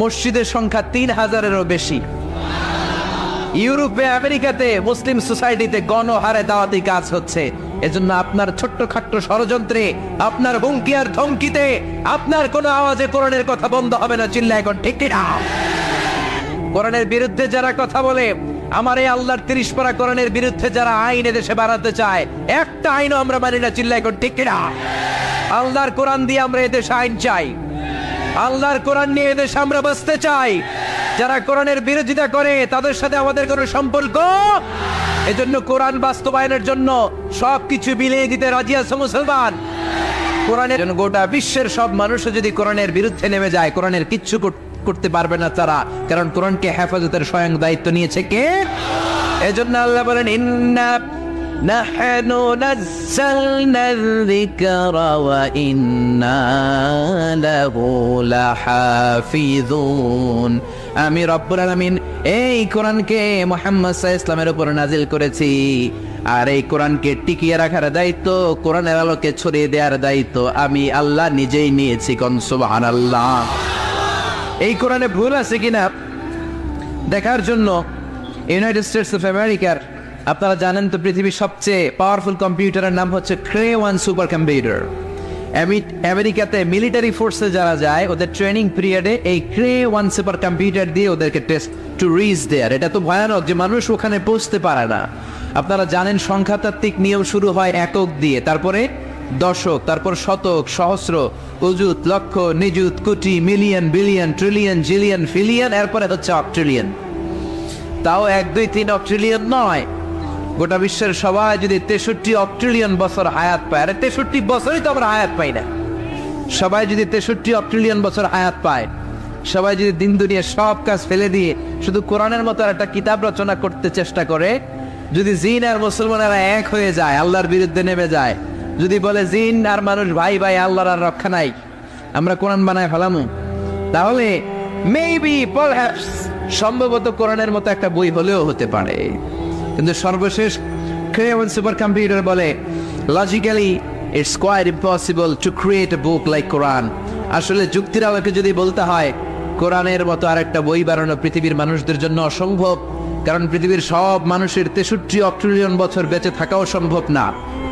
মসজিদের সংখ্যা 3000-এরও বেশি। ইউরোপে আমেরিকাতে মুসলিম সোসাইটিতে গণহারে দাওয়াতি কাজ হচ্ছে। এজন্য আপনার ছোট্ট খাট্ট ষড়যন্ত্রে, আপনার হুমকি আর ধমকিতে, আপনার কোনো আওয়াজে কোরআনের কথা বন্ধ হবে না। চিল্লা এখন ঠিক না। কোরআনের বিরুদ্ধে যারা কথা বলে, আমার এই আল্লাহর 30 পারা কোরআনের বিরুদ্ধে যারা আইন এদেশে বানাতে চায়, একটা আইনও আমরা মানি না। চিল্লা এখন ঠিক না। আল্লাহর কোরআন দিয়ে আমরা এদেশে আইন চাই। আল্লাহর কোরআন নিয়ে এদেশে আমরা বাঁচতে চাই। যারা কোরআনের বিরোধিতা করে তাদের সাথে আমাদের কোনো সম্পর্ক। এজন্য কোরআন বাস্তবায়নের জন্য সবকিছু বিলিয়ে দিতে রাজি আছে মুসলমান। কোরআনের জন্য গোটা বিশ্বের সব মানুষও যদি কোরআনের বিরুদ্ধে নেমে যায়, কোরআনের কিচ্ছু করতে পারবে না তারা, কারণ কোরআনকে হেফাজতের স্বয়ং দায়িত্ব নিয়েছে কে? এজন্য আল্লাহ বলেন, ইন্না নাহনু নাযালনা যিকরা ওয়া ইন্না লাহু লাহাফিযুন। আমি রব্বুল আলামিন এই কোরআনকে মুহাম্মদ সাল্লাল্লাহু আলাইহি ওয়াসাল্লামের উপর নাজিল করেছি, আর এই কোরআনকে টিকিয়ে রাখার দায়িত্ব, কোরআনের আলোকে ছড়িয়ে দেওয়ার দায়িত্ব আমি আল্লাহ নিজেই নিয়েছি। কোন সুবহানাল্লাহ। এই কোরআনে ভুল আছে কিনা দেখার জন্য ইউনাইটেড স্টেটস অফ আমেরিকার, আপনারা জানেন তো, পৃথিবীর সবচেয়ে পাওয়ারফুল কম্পিউটারের নাম হচ্ছে Cray-1 সুপার কম্পিউটার। আমেরিকাতে মিলিটারি ফোর্সে যারা যায়, ওদের ট্রেনিং পিরিয়ডে এই Cray-1 সুপার কম্পিউটার দিয়ে ওদেরকে টেস্ট টু রিচ দেয়ার। এটা তো ভয়ানক যে মানুষ ওখানে পৌঁছতে পারে না। আপনারা জানেন সংখ্যাতাত্ত্বিক নিয়ম শুরু হয় একক দিয়ে, তারপরে দশক, তারপর শতক, সহস্র, অযুত, লক্ষ, নিযুত, কোটি, million, billion, trillion, zillion, pillion, এরপরে হচ্ছে অক্ট্রিলিয়ন। তাও 1, 2, 3 অক্ট্রিলিয়ন নয়। গোটা বিশ্বের সবাই যদি 63 অক্ট্রিলিয়ন বছর হায়াত পায়, আরে 63 বছরই তো আমরা হায়াত পাই না। সবাই যদি 63 অক্ট্রিলিয়ন বছর হায়াত পায়, সবাই যদি দিন দুনিয়ার সব কাজ ফেলে দিয়ে শুধু কোরআনের মতো একটা কিতাব রচনা করতে চেষ্টা করে, যদি জিন আর মুসলমানেরা এক হয়ে যায়, আল্লাহর বিরুদ্ধে নেমে যায়, যদি বলে জিন আর মানুষ ভাই ভাই, আল্লাহর আর রক্ষা নাই, আমরা কোরআন বানায় ফেলামু, তাহলে মেবি পারহ্যাপস সম্ভবত কোরআনের মতো একটা বই হলেও হতে পারে। কিন্তু সর্বশেষ Cray-1 সুপার কম্পিউটার বলে, logically it's quite impossible to create a book like Quran. আসলে যুক্তির আলোকে যদি বলতে হয়, কোরআনের মতো আর একটা বই বানানো পৃথিবীর মানুষদের জন্য অসম্ভব, কারণ পৃথিবীর সব মানুষের 63 অক্ট্রিলিয়ন বছর বেঁচে থাকাও সম্ভব না।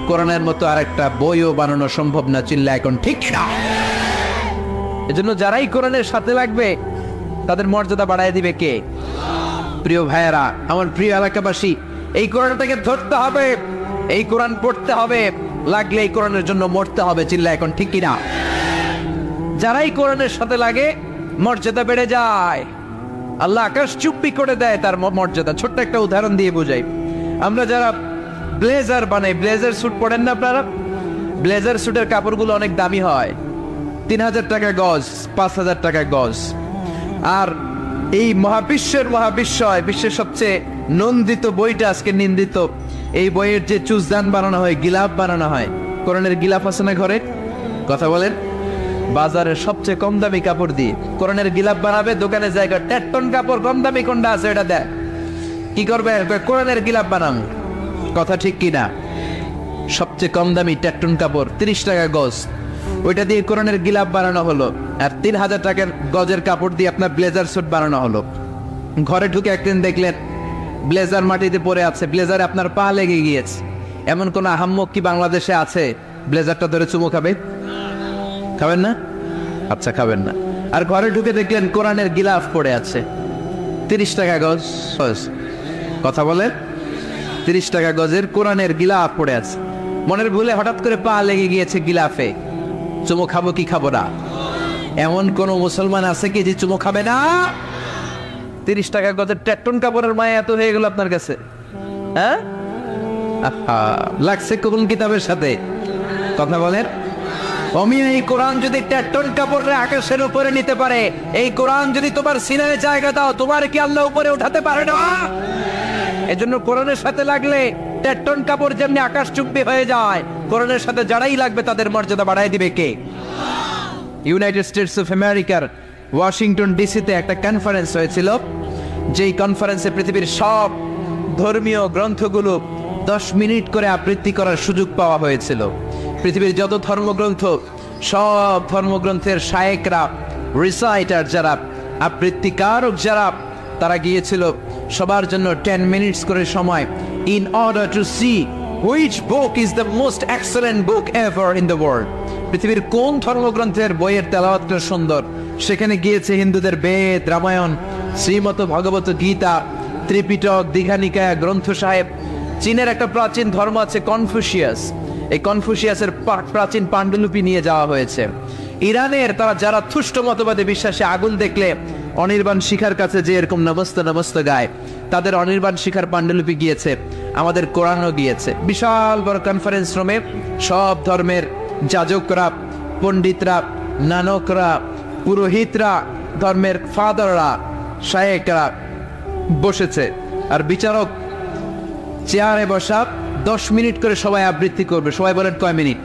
কোরআনের মতো আর একটা বইও বানানো সম্ভব না। চিল্লা এখন ঠিক না। এজন্য যারাই কোরআনের সাথে লাগবে তাদের মর্যাদা বাড়ায় দিবে কে? প্রিয় ভাইয়েরা, আমার প্রিয় এলাকাবাসী, এই কোরআনটাকে ধরতে হবে, এই কোরআন পড়তে হবে, লাগলে এই কোরআনের জন্য মরতে হবে। চিল্লা এখন ঠিক কিনা? যারাই কোরআনের সাথে লাগে মর্যাদা বেড়ে যায়। আল্লাহ আকাশ চুপ্পি করে দেয় তার মর্যাদা। ছোট্ট একটা উদাহরণ দিয়ে বোঝাই। আমরা যারা ব্লেজার বানাই, ব্লেজার স্যুট পরেন না আপনারা? ব্লেজার স্যুটের কাপড়গুলো অনেক দামি হয়, 3000 টাকা গজ, 5000 টাকা গজ। আর এই মহাবিশ্বয়, বিশ্বের সবচেয়ে নন্দিত বইটা আজকে নিন্দিত, এই বইয়ের যে চুজদান বানানো হয়, গিলাফ বানানো হয়, কোরআনের গিলাফ আছে না ঘরে? কথা বলেন। বাজারের সবচেয়ে কম দামি কাপড় দিয়ে কোরআনের গিলাফ বানাবে, দোকানে জায়গা 1.5 টন কাপড়, কম দামি কোনটা আছে এটা দেয়। কি করবে? কোরআনের গিলাফ বানান। কথা ঠিক কিনা? সবচেয়ে কম দামি 1.5 টন কাপড়, 30 টাকা গজ, ওইটা দিয়ে কোরআনের গিলাফ বানানো হলো। আর 3000 টাকার গজের কাপড় দিয়ে আপনার ব্লেজার স্যুট বানানো হলো। ঘরে ঢুকে একদিন দেখলেন ব্লেজার মাটিতে পড়ে আছে, ব্লেজারে আপনার পা লেগে গিয়েছে। এমন কোন আহাম্মক কি বাংলাদেশে আছে ব্লেজারটা ধরে চুমু খাবে? খাবেন না? আচ্ছা, খাবেন না। আর ঘরে ঢুকে দেখলেন কোরআনের গিলাফ পড়ে আছে, 30 টাকা গজ। কথা বলেন, 30 টাকা গজের কোরআনের গিলাফ পড়ে আছে। মনের ভুলে হঠাৎ করে পা লেগে গিয়েছে গিলাফে, চুমো খাবো কি খাবো না? এমন কোন মুসলমান আছে কি যে চুমো খাবে না? 30 টাকা গজের ট্যাটন কাপড়ের মায়া এত হয়ে গেল আপনার কাছে, হ্যাঁ? লাগছে কোন কিতাবের সাথে? কথা বলেন। এই কোরআন যদি ট্যাটন কাপড়ে আকাশের উপরে নিতে পারে, এই কোরআন যদি তোমার সিনায় জায়গা দাও, তোমার কি আল্লাহ উপরে উঠাতে পারে না? এজন্য কোরআনের সাথে লাগলে ট্যাটন কাপড় যেমনি আকাশ চুম্বি হয়ে যায়, কোরআনের সাথে যারাই লাগবে তাদের মর্যাদা বাড়ায় দিবে কে? ইউনাইটেড স্টেটস অফ আমেরিকার ওয়াশিংটন ডিসিতে একটা কনফারেন্স হয়েছিল, যেই কনফারেন্সে পৃথিবীর সব ধর্মীয় গ্রন্থগুলো 10 মিনিট করে আবৃত্তি করার সুযোগ পাওয়া হয়েছিল। পৃথিবীর যত ধর্মগ্রন্থ, সব ধর্মগ্রন্থের শায়েকরা, রিসাইটার যারা, আবৃত্তিকারক যারা, তারা গিয়েছিল সবার জন্য 10 মিনিটস করে সময়, in order to see which book is the most excellent book ever in the world. পৃথিবীর কোন ধর্মগ্রন্থের বইয়ের তেলাওয়াতটা সুন্দর। সেখানে গিয়েছে হিন্দুদের বেদ, রামায়ণ, শ্রীমত ভগবত গীতা, ত্রিপিটক, দীঘানিকায়, গ্রন্থ সাহেব। চীনের একটা প্রাচীন ধর্ম আছে কনফুসিয়াস, এই কনফুসিয়াসের প্রাচীন পাণ্ডুলিপি নিয়ে যাওয়া হয়েছে। ইরানের তারা যারা থুষ্ট মতবাদে বিশ্বাসে, আগুন দেখলে অনির্বাণ শিখার কাছে যে এরকম নমস্ত নমস্ত গায়, তাদের অনির্বাণ শিখার পাণ্ডুলিপি গিয়েছে, আমাদের কোরআনও গিয়েছে। বিশাল বড় কনফারেন্স রুমে সব ধর্মের যাজকরা, পণ্ডিতরা, নানকরা, পুরোহিতরা, ধর্মের ফাদাররা, শায়েকরা বসেছে। আর বিচারক চেয়ারে বসা, 10 মিনিট করে সবাই আবৃত্তি করবে। সবাই বলেন কয় মিনিট?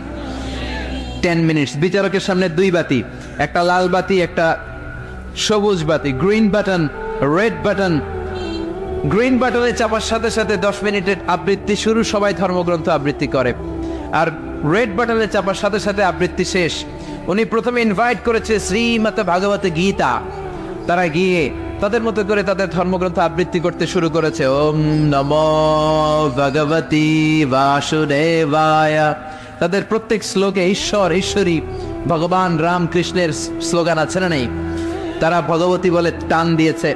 10 মিনিটস। বিচারকের সামনে 2 বাতি, একটা লাল বাতি, একটা সবুজ বাতি, green button, red button. Green বাটনে চাপার সাথে সাথে 10 মিনিটের আবৃত্তি শুরু, সবাই ধর্মগ্রন্থ আবৃত্তি করে। আর রেড বাটনে চাপার সাথে সাথে আবৃত্তি শেষ। উনি প্রথমে ইনভাইট করেছে শ্রীমত ভাগবত গীতা, তারা গিয়ে তাদের মতো করে তাদের ধর্মগ্রন্থ আবৃত্তি করতে শুরু করেছে। ওম নমো ভগবতী বাসুদেবায়। তাদের প্রত্যেক শ্লোকে ঈশ্বর, ঈশ্বরী, ভগবান রাম কৃষ্ণের স্লোগান আছে না নেই? তারা ভগবতী বলে টান দিয়েছে।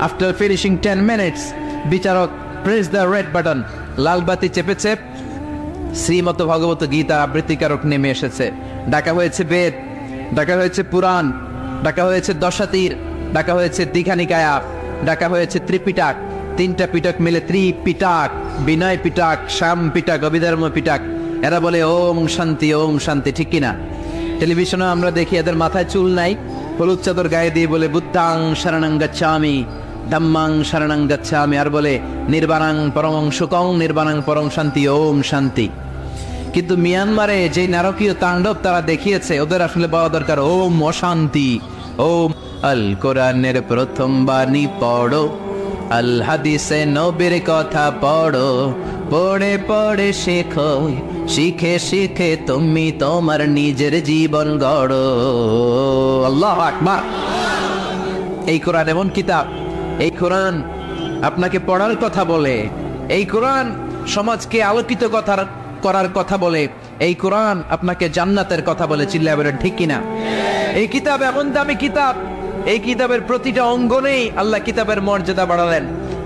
আফটার ফিনিশিং 10 মিনিটস, বিচারক প্রেস দ্য রেড বাটন, লাল বাতি চেপেছে, শ্রীমত ভগবত গীতা আবৃত্তিকারক নেমে এসেছে। ডাকা হয়েছে বেদ, ডাকা হয়েছে পুরাণ, ডাকা হয়েছে দশাতীর, ডাকা হয়েছে দীঘানিকায়া, ডাকা হয়েছে ত্রিপিটাক। 3টা পিটক মিলে ত্রিপিটাক, বিনয় পিটাক, শ্যাম পিটাক, অভিধর্ম পিটাক। এরা বলে ওম শান্তি, ওম শান্তি, ঠিক কিনা? টেলিভিশনে আমরা দেখি এদের মাথায় চুল নাই, হলুদ চাদর গায়ে দিয়ে বলে বুদ্ধাং শরণং গচ্ছামি, ধম্মাং শরণং গচ্ছামি, আর বলে নির্বাণাং পরমং সুখং, নির্বাণাং পরম শান্তি, ওম শান্তি। কিন্তু মিয়ানমারে যে নারকীয় তাণ্ডব তারা দেখিয়েছে, ওদের আসলে বলা দরকার ওম অশান্তি, ওম। আল কোরআনের প্রথম বাণী পড়ো, আল হাদিসে নবীর কথা পড়ো, পড়ে পড়ে শেখো, শিখে শিখে তুমি তোমার নিজের জীবন গড়ো। আল্লাহু আকবার। এই কোরআন এমন কিতাব, এই কোরআন আপনাকে পড়ার কথা বলে, এই কোরআন সমাজকে আলোকিত করার কথা বলে, এই কোরআন আপনাকে জান্নাতের কথা বলে। চিল্লায় বলেন ঠিক কিনা? এই কিতাব এমন দামি কিতাব, এই কিতাবের প্রতিটা অঙ্গনেই আল্লাহ কিতাবের মর্যাদা বাড়ালেন।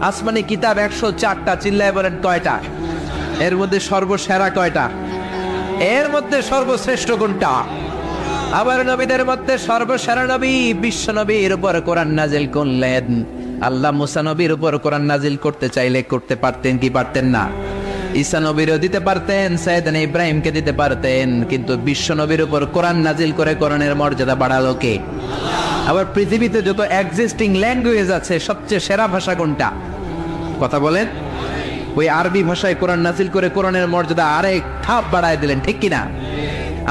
আসমানি কিতাব 104টা, চিল্লায় বলেন কয়টা? এর মধ্যে সর্বসেরা কয়টা? এর মধ্যে সর্বশ্রেষ্ঠ কোনটা? আবার নবীদের মধ্যে সর্বসেরা নবী বিশ্ব নবীর উপর কোরআন নাজিল করলেন। আল্লাহ মুসা নবীর উপর কোরআন নাজিল করতে চাইলে করতে পারতেন কি পারতেন না? ঈসা নবীরও দিতে পারতেন, সাইয়েদনা ইব্রাহিমকে দিতে পারতেন, কিন্তু বিশ্ব নবীর উপর কোরআন নাজিল করে কোরআনের মর্যাদা বাড়ালো কে? আবার পৃথিবীতে যত এক্সিস্টিং ল্যাঙ্গুয়েজ আছে, সবচেয়ে সেরা ভাষা কোনটা? কথা বলেন। ওই আরবি ভাষায় কোরআন নাজিল করে কোরআনের মর্যাদা আরেক ধাপ বাড়ায় দিলেন, ঠিক কিনা?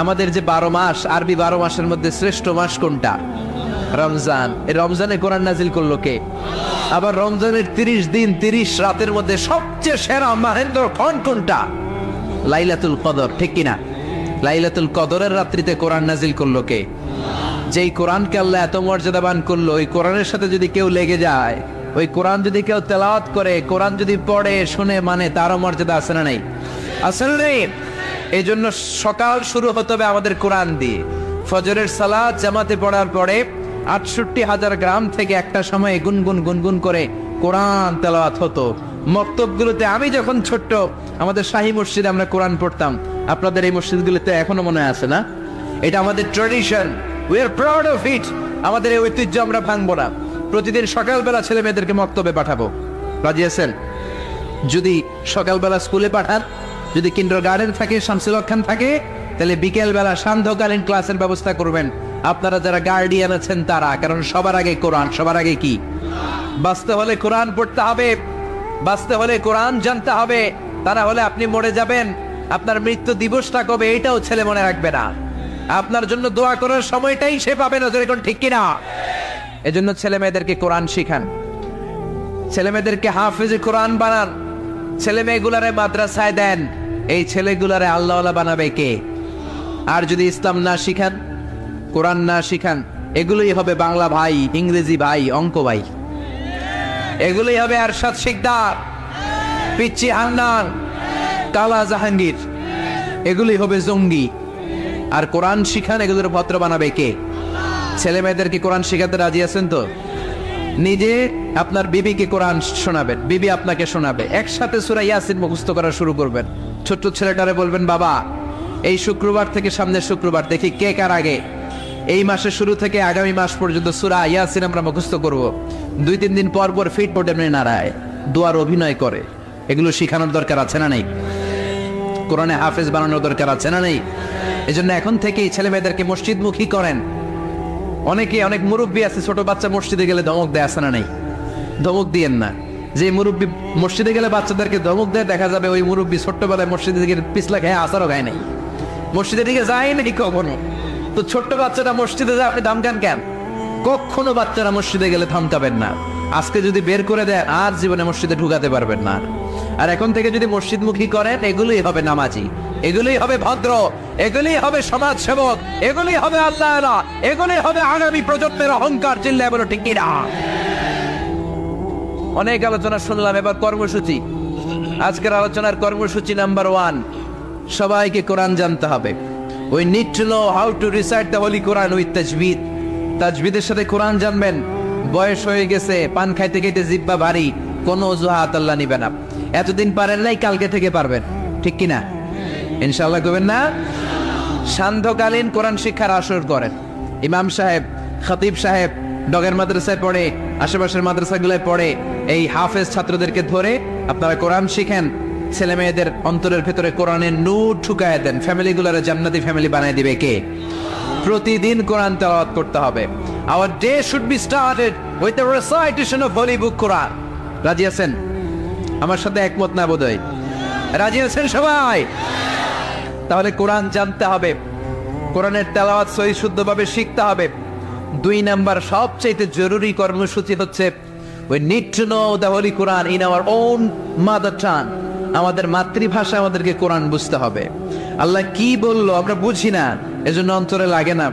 আমাদের যে 12 মাস, আরবি 12 মাসের মধ্যে শ্রেষ্ঠ মাস কোনটা? রমজান। এই রমজানে কোরআন নাজিল করলো কে? আবার রমজানের 30 দিন 30 রাতের মধ্যে সবচেয়ে সেরা মাহেন্দ্র ক্ষণ কোনটা? লাইলাতুল কদর, ঠিক কিনা? লাইলাতুল কদরের রাত্রিতে কোরআন নাজিল করলো কে? যেই কোরআনকে আল্লাহ এত মর্যাদাবান করলো, ওই কোরআনের সাথে যদি কেউ লেগে যায়, ওই কোরআন যদি কেউ তেলাওয়াত করে, কোরআন যদি পড়ে শুনে মানে, তারও মর্যাদা আছে না নাই? আসলে নেই। এই জন্য সকাল শুরু হতে হবে আমাদের কোরআন দিয়ে। ফজরের সালাত জামাতে পড়ার পরে 68,000 গ্রাম থেকে একটা সময়ে গুনগুন গুনগুন করে কোরআন তেলাওয়াত হতো। মক্তবগুলোতে আমি যখন ছোট্ট, আমাদের শাহী মসজিদে আমরা কোরআন পড়তাম। আপনাদের এই মসজিদগুলোতে এখনো মনে আছে না? এটা আমাদের tradition, we are proud of it. আমাদের এই ঐতিহ্য আমরা ভাঙবো না। প্রতিদিন সকালবেলা ছেলে মেয়েদেরকে মক্তবে পাঠাবো। রাজি আছেন? যদি সকালবেলা স্কুলে পাঠান, যদি কিন্ডারগার্টেন থাকে, শামসুল হক খান থাকে, তাহলে বিকেলবেলা সান্ধ্যকালীন ক্লাসের ব্যবস্থা করবেন আপনারা যারা গার্ডিয়ান আছেন তারা। কারণ সবার আগে কোরআন, সবার আগে কি? বাঁচতে হলে কোরআন পড়তে হবে, বাঁচতে হলে কোরআন জানতে হবে। তা না হলে আপনি মরে যাবেন, আপনার মৃত্যু দিবসটা কবে এটাও ছেলে মনে রাখবে না। আপনার জন্য দোয়া করার সময়টাই সে পাবে না, যেরকম ঠিক কিনা? এজন্য ছেলে মেয়েদেরকে কোরআন শিখান, ছেলে মেয়েদেরকে হাফেজে কোরআন বানান, ছেলে মেয়েগুলারে মাদ্রাসায় দেন। এই ছেলেগুলারে আল্লাহওয়ালা বানাবে কে? আর যদি ইসলাম না শিখান, কোরআন না শিখান, এগুলোই হবে বাংলা ভাই, ইংরেজি ভাই, অঙ্ক ভাই, এগুলোই হবে আরশাদ শিকদার, পিচ্চি হান্নান, কালা জাহাঙ্গীর, এগুলোই হবে জঙ্গি। আর কোরআন শিখান, এগুলোর ভদ্র বানাবে কে? ছেলে মেয়েদেরকে কোরআন শিখাতে রাজি আছেন তো? নিজে আপনার বিবিকে কোরআন শোনাবেন, বিবি আপনাকে শোনাবে, একসাথে সূরা ইয়াসিন মুখস্থ করা শুরু করবেন। ছোট্ট ছেলেটারে বলবেন, বাবা এই শুক্রবার থেকে সামনের শুক্রবার দেখি কে কার আগে এই মাসের শুরু থেকে আগামী মাস পর্যন্ত সূরা ইয়াসিন আমরা মুখস্থ করব। 2-3 দিন পর পর ফিট বোর্ডে নাড়ায়, দোয়ার অভিনয় করে। এগুলো শিখানোর দরকার আছে না নেই? কোরআনে হাফেজ বানানোর দরকার আছে না নেই? এজন্য এখন থেকেই ছেলে মেয়েদেরকে মসজিদমুখী করেন। অনেক মুরব্বী আছে, ছোট বাচ্চা মসজিদে গেলে ধমক দেয়, আছে না নেই? ধমক দিয়েন না। যে মুরব্বী মসজিদে গেলে বাচ্চাদেরকে ধমক দেয়, দেখা যাবে ওই মুরব্বী ছোট্টবেলায় মসজিদে দিকে পিছলা খেয়ে আসারও খায় নাই, মসজিদের দিকে যায় নাকি কখনো। তো ছোট্ট বাচ্চাটা মসজিদে যায়, আপনি ধমকান কেন? কখনো বাচ্চারা মসজিদে গেলে ধমকাবেন না। আজকে যদি বের করে দেয়, আর জীবনে মসজিদে ঢুকাতে পারবেন না। আর এখন থেকে যদি মসজিদমুখী করেন, এগুলোই হবে নামাজি, এগুলোই হবে ভদ্র, এগুলোই হবে সমাজ সেবক, এগুলোই হবে আল্লাহওয়ালা, এগুলোই হবে আগামী প্রজন্মের অহংকার। চিল্লায় বলো ঠিক কিনা? অনেক আলোচনা শুনলাম, এবার কর্মসূচি। আজকের আলোচনার কর্মসূচি নাম্বার 1, সবাইকে কোরআন জানতে হবে। We need to know how to recite the Holy Quran with tajweed. তাজবিদের সাথে কোরআন জানবেন। বয়স হয়ে গেছে, পান খাইতে খাইতে জিহ্বা ভারী, কোনো অজুহাত আল্লাহ নিবে না। এতদিন পারেন নাই, কালকে থেকে পারবেন, ঠিক কিনা? ইনশাআল্লাহ করবেন না? সান্ধ্যকালীন কোরআন শিক্ষার আসর করেন। ইমাম সাহেব, খতিব সাহেব ডগের মাদ্রাসায় পড়ে, আশেপাশের মাদ্রাসাগুলোয় পড়ে, এই হাফেজ ছাত্রদেরকে ধরে আপনারা কোরআন শিখেন। ছেলে মেয়েদের অন্তরের ভেতরে কোরআনের নূর ঢুকায় দেন। ফ্যামিলিগুলোরে জান্নাতি ফ্যামিলি বানায় দিবে কে? প্রতিদিন কোরআন তেলাওয়াত করতে হবে। Our day should be started with the recitation of Holy Book Quran. রাজি আছেন? আমার সাথে একমত না বোধহয়? রাজি আছেন সবাই? তাহলে কোরআন জানতে হবে, কোরআনের তেলাওয়াত সহি শুদ্ধভাবে শিখতে হবে। 2 নাম্বার সবচেয়ে জরুরি কর্মসূচি হচ্ছে we need to know the Holy Quran in our own mother tongue. আমাদের মাতৃভাষা আমাদেরকে কোরআন বুঝতে হবে। আল্লাহ কি বললো আমরা বুঝি না, এজন্য অন্তরে লাগে না।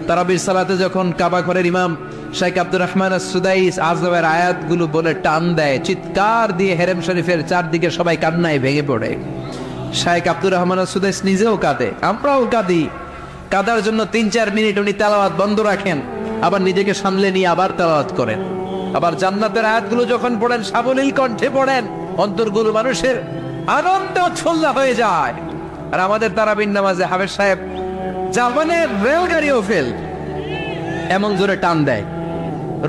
তারাবির সালাতে যখন কাবা ঘরের ইমাম শাইখ আব্দুর রহমান আস-সুদাইস আযমের আয়াতগুলো বলে টান দেয়, চিৎকার দিয়ে হেরেম শরীফের চারদিকে সবাই কান্নায় ভেঙে পড়ে। শাইখ আব্দুর রহমান আস-সুদাইস নিজেও কাঁদে, আমরাও কাঁদি। কাঁদার জন্য 3-4 মিনিট উনি তেলাওয়াত বন্ধ রাখেন, আবার নিজেকে সামলে নিয়ে আবার তেলাওয়াত করেন। আবার জান্নাতের আয়াতগুলো যখন পড়েন, সাবলীল কণ্ঠে পড়েন, অন্তরগুলো মানুষের আনন্দ উচ্ছল্লা হয়ে যায়। আর আমাদের তারাবির নামাজে হাফেজ সাহেব জাপানের রেলগাড়িও ফেল, এমন জোরে টান দেয়।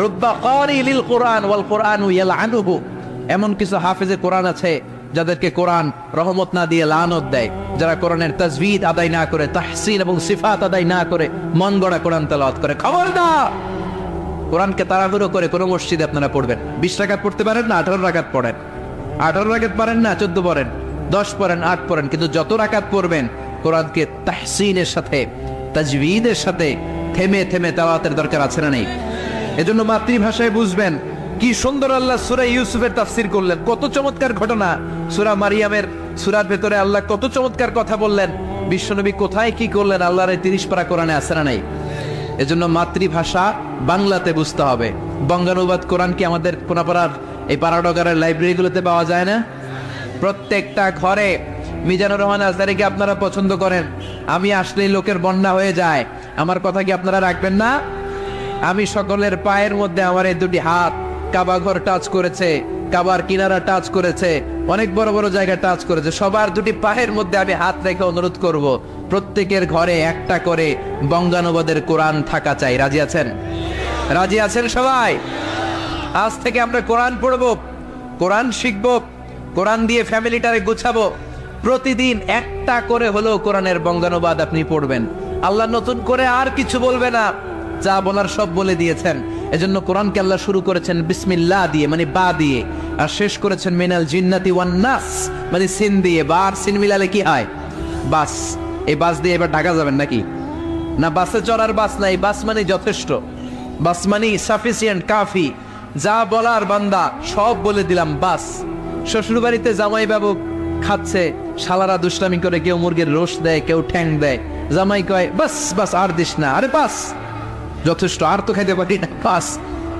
রুব্বা ক্বারি লিল কুরআন ওয়াল কুরআনু ইয়ালআনুহু। এমন কিছু হাফেজে কোরআন আছে যাদেরকে কোরআন রহমত না দিয়ে লানত দেয়, যারা কোরআনের তাজবিদ আদায় না করে, তাহসিন এবং সিফাত আদায় না করে মন গড়া কোরআন তেলাওয়াত করে। খবরদার! কোরআনকে তাড়াহুড়ো করে কোনো মসজিদে আপনারা পড়বেন। 20 রাকাত পড়তে পারেন না, 18 রাকাত পড়েন। 18 রাকাত পারেন না, 14 পড়েন, 10 পড়েন, 8 পড়েন, কিন্তু যত রাকাত পড়বেন কোরআনকে তাহসিনের সাথে, তাজবিদের সাথে থেমে থেমে তেলাওয়াতের দরকার আছে না নেই? এজন্য মাতৃভাষায় বুঝবেন। কি সুন্দর আল্লাহ সূরা ইউসুফের তাফসীর করলেন, কত চমৎকার ঘটনা। সূরা মারিয়ামের সূরার ভেতরে আল্লাহ কত চমৎকার কথা বললেন। বিশ্বনবী কোথায় কি করলেন, আল্লাহর এই 30 পারা কোরআনে আছে না নাই? এজন্য মাতৃভাষা বাংলাতে বুঝতে হবে। বঙ্গানুবাদ কোরআন কি আমাদের কোনাপাড়ার এই পাড়াডগারের লাইব্রেরিগুলোতে পাওয়া যায় না? প্রত্যেকটা ঘরে। মিজানুর রহমান আজহারীকে আপনারা পছন্দ করেন, আমি আসলেই লোকের বন্যা হয়ে যায়, আমার কথা কি আপনারা রাখবেন না? আমি সকলের পায়ের মধ্যে আমার এই দুটি হাত কাবা ঘর টাচ করেছে, কাবার কিনারা টাচ করেছে, অনেক বড় বড় জায়গা টাচ করেছে। সবার দুটি পায়ের মধ্যে আমি হাত রেখে অনুরোধ করব, প্রত্যেকের ঘরে একটা করে বঙ্গানুবাদের কোরআন থাকা চাই। রাজি আছেন? রাজি আছেন সবাই? আজ থেকে আমরা কোরআন পড়বো, কোরআন শিখবো, কোরআন দিয়ে ফ্যামিলিটারে গুছাবো। প্রতিদিন একটা করে হলেও কোরআনের বঙ্গানুবাদ আপনি পড়বেন। আল্লাহ নতুন করে আর কিছু বলবে না, যা বলার সব বলে দিয়েছেন। এজন্য কোরআনকে আল্লাহ শুরু করেছেন বিসমিল্লাহ দিয়ে, মানে বা দিয়ে, আর শেষ করেছেন মিনাল জিন্নাতি ওয়ান নাস, মানে সিন দিয়ে। বা আর সিন মিলালে কি হয়? বাস। এই বাস দিয়ে এবার ঢাকা যাবেন নাকি? না, বাসে চড়ার বাস নাই, বাস মানে যথেষ্ট, বাস মানে সাফিসিয়েন্ট, কাফি। যা বলার বান্দা সব বলে দিলাম, বাস। শ্বশুর বাড়িতে জামাই বাবু খাচ্ছে, শালারা দুষ্টামি করে, কেউ মুরগির রোস দেয়, কেউ ঠ্যাং দেয়। জামাই কয় বাস বাস, আর দিস না। আরে বাস, যথেষ্ট, আর তো খাইতে পারি না, বাস।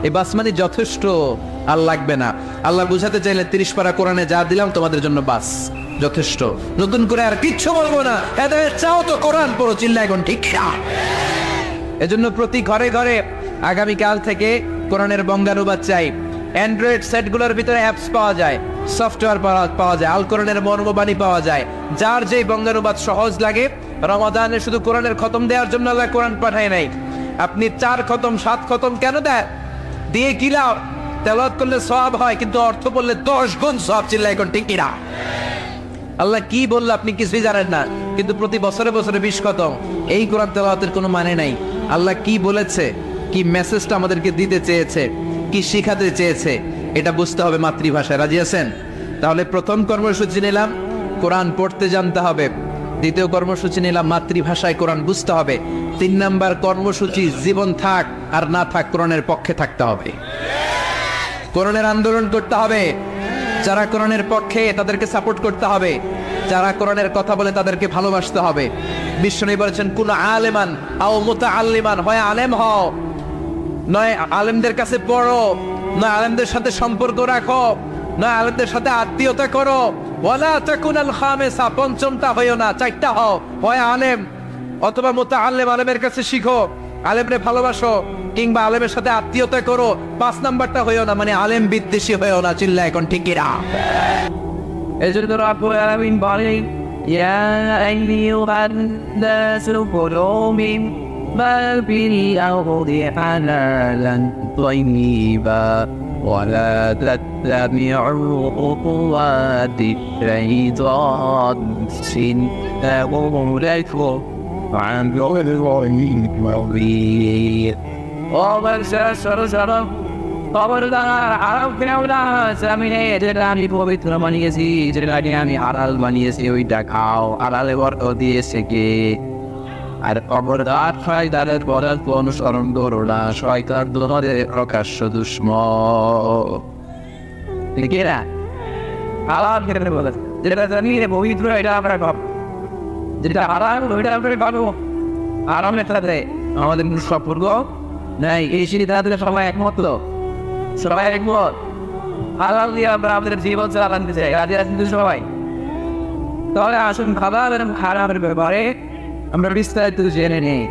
এই বাস মানে যথেষ্ট, আর লাগবে না। আল্লাহ বুঝাতে চাইলে 30 পারা কোরআনে যা দিলাম তোমাদের জন্য বাস, যথেষ্ট। নতুন করে আর কিচ্ছু বলবো না। এদের চাও তো কোরআন পড়ো, চিল্লা এখন, ঠিক না? এজন্য প্রতি ঘরে ঘরে আগামীকাল থেকে কোরআনের বঙ্গানুবাদ চাই। অ্যান্ড্রয়েড সেটগুলোর ভিতরে অ্যাপস পাওয়া যায়, সফটওয়্যার পাওয়া যায়, আল কোরআনের মর্মবাণী পাওয়া যায়। যার যেই বঙ্গানুবাদ সহজ লাগে, রমাদানে শুধু কোরআনের খতম দেওয়ার জন্য আল্লাহ কোরআন পাঠায় নাই। আপনি 4 খতম 7 খতম কেন দেয়? দিয়ে কি লাভ? তেলাওয়াত করলে সওয়াব হয়, কিন্তু অর্থ বললে 10 গুণ সওয়াব। চিল্লা এখন, ঠিক কিনা? আল্লাহ কি বললো আপনি কিছুই জানেন না, কিন্তু প্রতি বছরে বছরে 20 খতম। এই কোরআন তেলাওয়াতের কোনো মানে নাই। আল্লাহ কি বলেছে, কি মেসেজটা আমাদেরকে দিতে চেয়েছে, কি শিখাতে চেয়েছে, এটা বুঝতে হবে মাতৃভাষায়। রাজি আছেন? তাহলে প্রথম কর্মসূচি নিলাম কোরআন পড়তে জানতে হবে। দ্বিতীয় কর্মসূচি নিলাম মাতৃভাষায় কোরআন বুঝতে হবে। 3 নাম্বার কর্মসূচি, জীবন থাক আর না থাক কোরআনের পক্ষে থাকতে হবে, কোরআনের আন্দোলন করতে হবে। যারা কোরআনের পক্ষে তাদেরকে সাপোর্ট করতে হবে, যারা কোরআনের কথা বলে তাদেরকে ভালোবাসতে হবে। বিশ্বনবী বলেছেন কোন আলেমান আও মুতাআল্লিমান, হয় আলেম হও, নয় আলেমদের কাছে পড়ো, নয় আলেমদের সাথে সম্পর্ক রাখো, নয় আলেমদের সাথে আত্মীয়তা করো। ওয়ালা তাকুনাল খামিসা, পঞ্চমটা হইও না, 4টা হও, হয় আলেম অথবা মুতাআল্লিম, আলেমের কাছে শিখো, আলেমরে ভালোবাসো, কিংবা আলেমের সাথে আত্মীয়তা করো। 5 নাম্বারটা হইও না, মানে আলেম বিদ্বেষী হইও না। চিল্লা এখন, ঠিক কিনা? এজন্য রব্বুল আলামিন বলেন ইয়া আইয়ুহান নাসু কুলু মিম্মা ফিল আরদি হালালান তাইয়্যিবা ওয়া লা তাত্তাবি'উ খুতুওয়াতি শাইতান ইন্নাহু লাকুম আদুউন মুবিন। আমি পবিত্র বানিয়েছি, যেটাকে আমি হালাল বানিয়েছি, ওইটা খাও। হালালে বরকত দিয়েছে কে? আর খবরদার শয়তানের পদার্থ অনুসরণ করো না, শয়তান তোমাদের প্রকাশ্য দুশমন। ঠিক না? হালাল খেতে বলেছে, যেটা জানি পবিত্র, এটা আমরা খাবো। যেটা হারাম ওইটা আমরা খাবো। আরামের সাথে আমাদের সম্পর্ক নাই। এই সিদ্ধান্তে সবাই একমত, সবাই একমত। হালাল দিয়ে আমরা আমাদের জীবন চালাতে চাই। রাজি আছেন সবাই? তাহলে আসুন হালাল এবং হারামের ব্যাপারে আমরা বিস্তারিত জেনে নেই,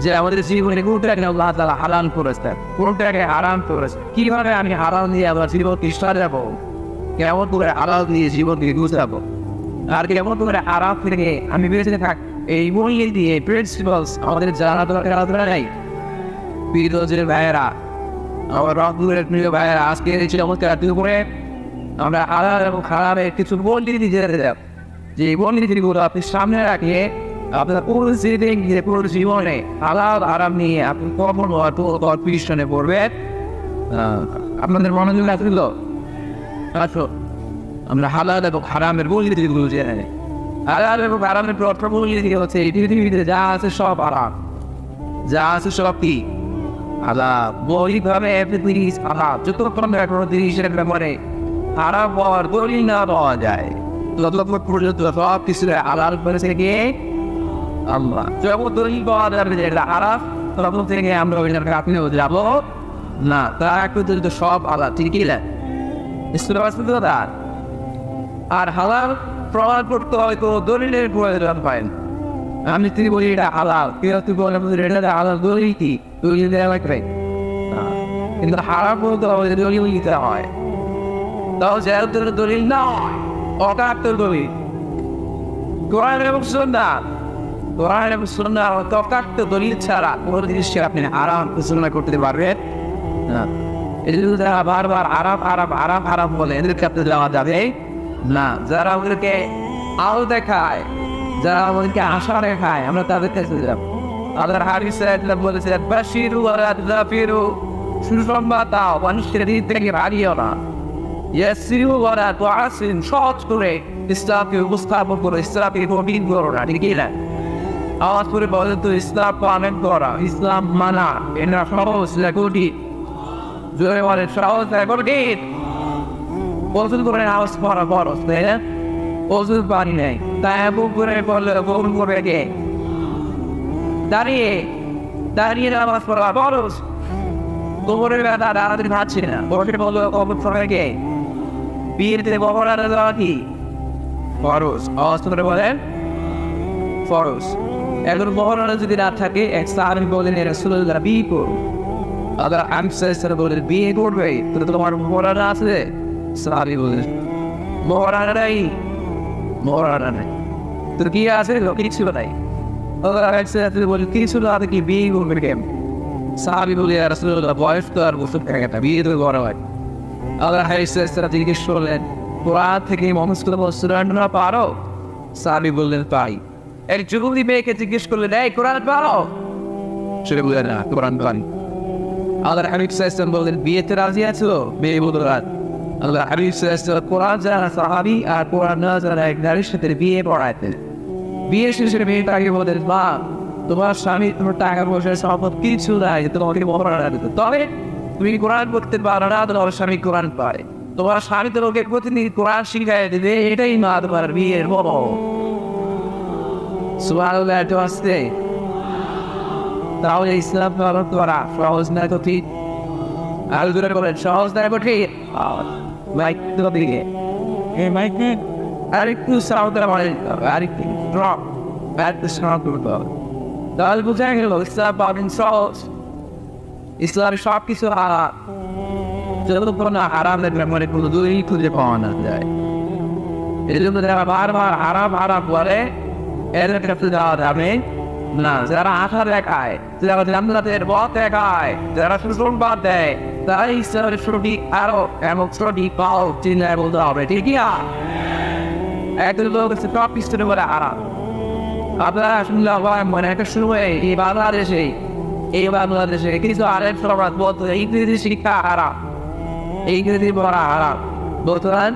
যে আমাদের জীবনে কোনটাকে আল্লাহ তাআলা হালাল করেছেন, কোনটাকে হারাম করেছেন। কিভাবে আমি হালাল দিয়ে আমার জীবনকে সাজাবো, কেমন করে হালাল দিয়ে জীবনকে গুছাবো, আর কেমন করে হারাম থেকে আমি বেঁচে থাক, এই মূল্য দিয়ে প্রিন্সিপালস আমাদের জানা দরকার নাই। প্রিয় ভাইয়েরা, আমার রহমতুল্লাহ প্রিয় ভাইয়েরা, আজকে এই চমৎকার দুপুরে আমরা হালাল এবং হারামের কিছু মূলনীতি জেনে যাব, যে মূলনীতিগুলো আপনি সামনে রাখলে আপনার পুরো জীবনে হালাল হারাম নিয়ে আপনি কখন পিছনে পড়বেন। আপনাদের মনোযোগ আসছিল? আসো আমরা হালাল এবং হারামের মূলনীতিগুলো জেনে নেই। হালাল এবং হারামের প্রথম মূলনীতি হচ্ছে এই পৃথিবীতে যা আছে সব হারাম, যা আছে সব কি হালাল। মৌলিকভাবে হালাল, যতক্ষণ কোনো জিনিসের ব্যাপারে হারাম হওয়ার দলিল না পাওয়া যায় ততক্ষণ পর্যন্ত সব কিছু হালাল করেছে গিয়ে আল্লাহ। যখন দলিল পাওয়া যাবে যে এটা হারাম, তখন থেকে আমরা ওইটার কাছেও যাবো না। তার পর্যন্ত সব হালাল, ঠিক কি না? আর হালাল প্রমাণ করতে হয়তো দলিলের প্রয়োজন হয় না। আমি তুই বলি এটা হালাল, কেউ তুই বলে এটা হালাল, দলিল কি? দলিল দেওয়া লাগবে? কিন্তু হারাম বলতে আমাদের দলিল নিতে হয়। তাও যেহেতু দলিল নয়, অকাত্য দলিল, কোরআন এবং সুন্নাহ, কোরআন এবং সুন্নাহ অকাত্য দলিল ছাড়া কোনো জিনিসকে আপনি হারাম ঘোষণা করতে পারবেন না। এই জন্য যারা বারবার আরাম আরাম আরাম আরাম বলে এদেরকে আপনি যাওয়া যাবে না। যারা আমাদেরকে আলো দেখায়, যারা আমাদেরকে আশা দেখায়, আমরা তাদের কাছে যাব। আল্লাহর হাবিব সাল্লাল্লাহু আলাইহি ওয়াসাল্লাম বলেছেন, বাশিরু ওয়ালা তুনাফিরু, সুসংবাদ দাও, মানুষের দিক থেকে হারিও না। ইয়াসিরু ওয়ালা তুআসিন, সহজ করে ইসলামকে উপস্থাপন করো, ইসলামকে কঠিন করো না, ঠিক না? আওয়াজ করে বলে তো ইসলাম পালন করা, ইসলাম মানা, এটা সহজ না কঠিন? জোরে বলে সহজ না কঠিন? ওযু করে আওয়াজ করা ফরজ, তাই না? ওযু পানি নেই, তাই আবু করে বলে গোল করে গে দাঁড়িয়ে দাঁড়িয়ে নামাজ পড়া ফরজ। কোমরের ব্যথা দাঁড়াতে পারছে না, বসে বলো কবর করে গে বিয়েতে বহরা দেওয়া কি ফরজ? আওয়াজ করে বলেন ফরজ। এখন বহরা যদি না থাকে, এক সাহাবী বলেন রাসূলুল্লাহ বিয়ে করুন। আবার আমসার বলেন বিয়ে করবে তো তোমার বহরা আছে? সাহাবী বলেন বহরা নাই, বহরা নাই তো কি আছে? কিছু নাই। আবার আমসার বলেন কিছু না, কি বিয়ে করবে কেন? সাহাবী বলে রাসূলুল্লাহ বয়স তো আর বছর থেকে একটা বিয়ে তো করা হয়। আল্লাহ হাইসারা জিজ্ঞেস করলেন কোরআন থেকে মুসলমান পারো? সাহাবী বললেন পাই। এক যুবতী মেয়েকে জিজ্ঞেস করলেন এই কোরআন পারো? সে বললেন না, কোরআন পারি। আল্লাহ হাবিব সাল্লাল্লাহু বললেন বিয়েতে রাজি আছো? মেয়ে বলল রাত। আল্লাহ হাবিব সাল্লাল্লাহু কোরআন জানা সাহাবী আর কোরআন না জানা এক নারীর সাথে বিয়ে পড়াতেন। বিয়ে শেষে মেয়েটাকে বললেন মা, তোমার স্বামী তোমার টাকা পয়সা সম্পদ কিছু নাই, তোমাকে বহরা দিত, তবে তুমি কোরআন পড়তে পারো না, তোমার স্বামী কোরআন পারে, তোমার স্বামী তোমাকে প্রতিদিন কোরআন শিখাই দেবে, এটাই মা তোমার বিয়ের বড়। সুবহানাল্লাহ, এত আসছে। তাহলে ইসলাম পালন করা সহজ না কঠিন? আর দূরে বলেন সহজ না কঠিন? মাইক দিকে আরেকটু সাউন্ড আরেকটু ড্রপ আরেকটু সাউন্ড করতে হবে। তাহলে বোঝা গেল ইসলাম পালন সহজ। ইসলামে সব কিছু হারাম, যতক্ষণ না হারামের ব্যাপারে কোনো দলিল খুঁজে পাওয়া না যায়। এই জন্য যারা বারবার হারাম হারাম বলে এদের কাছে যাওয়া যাবে না। যারা আশা দেখায়, যারা জান্নাতের পথ দেখায়, যারা সুসংবাদ দেয়, তারা ইসলামের সঠিক আরো এবং সঠিক পাও চিন্তায় বলতে হবে, ঠিক না? একজন লোক সব কিছু বলে হারাম। আপনারা শুনলে মানে একটা সময় এই বাংলাদেশে কিছু আরেক সমাজ বলতো ইংরেজি শিক্ষা হারাম, ইংরেজি পড়া হারাম বলতেন।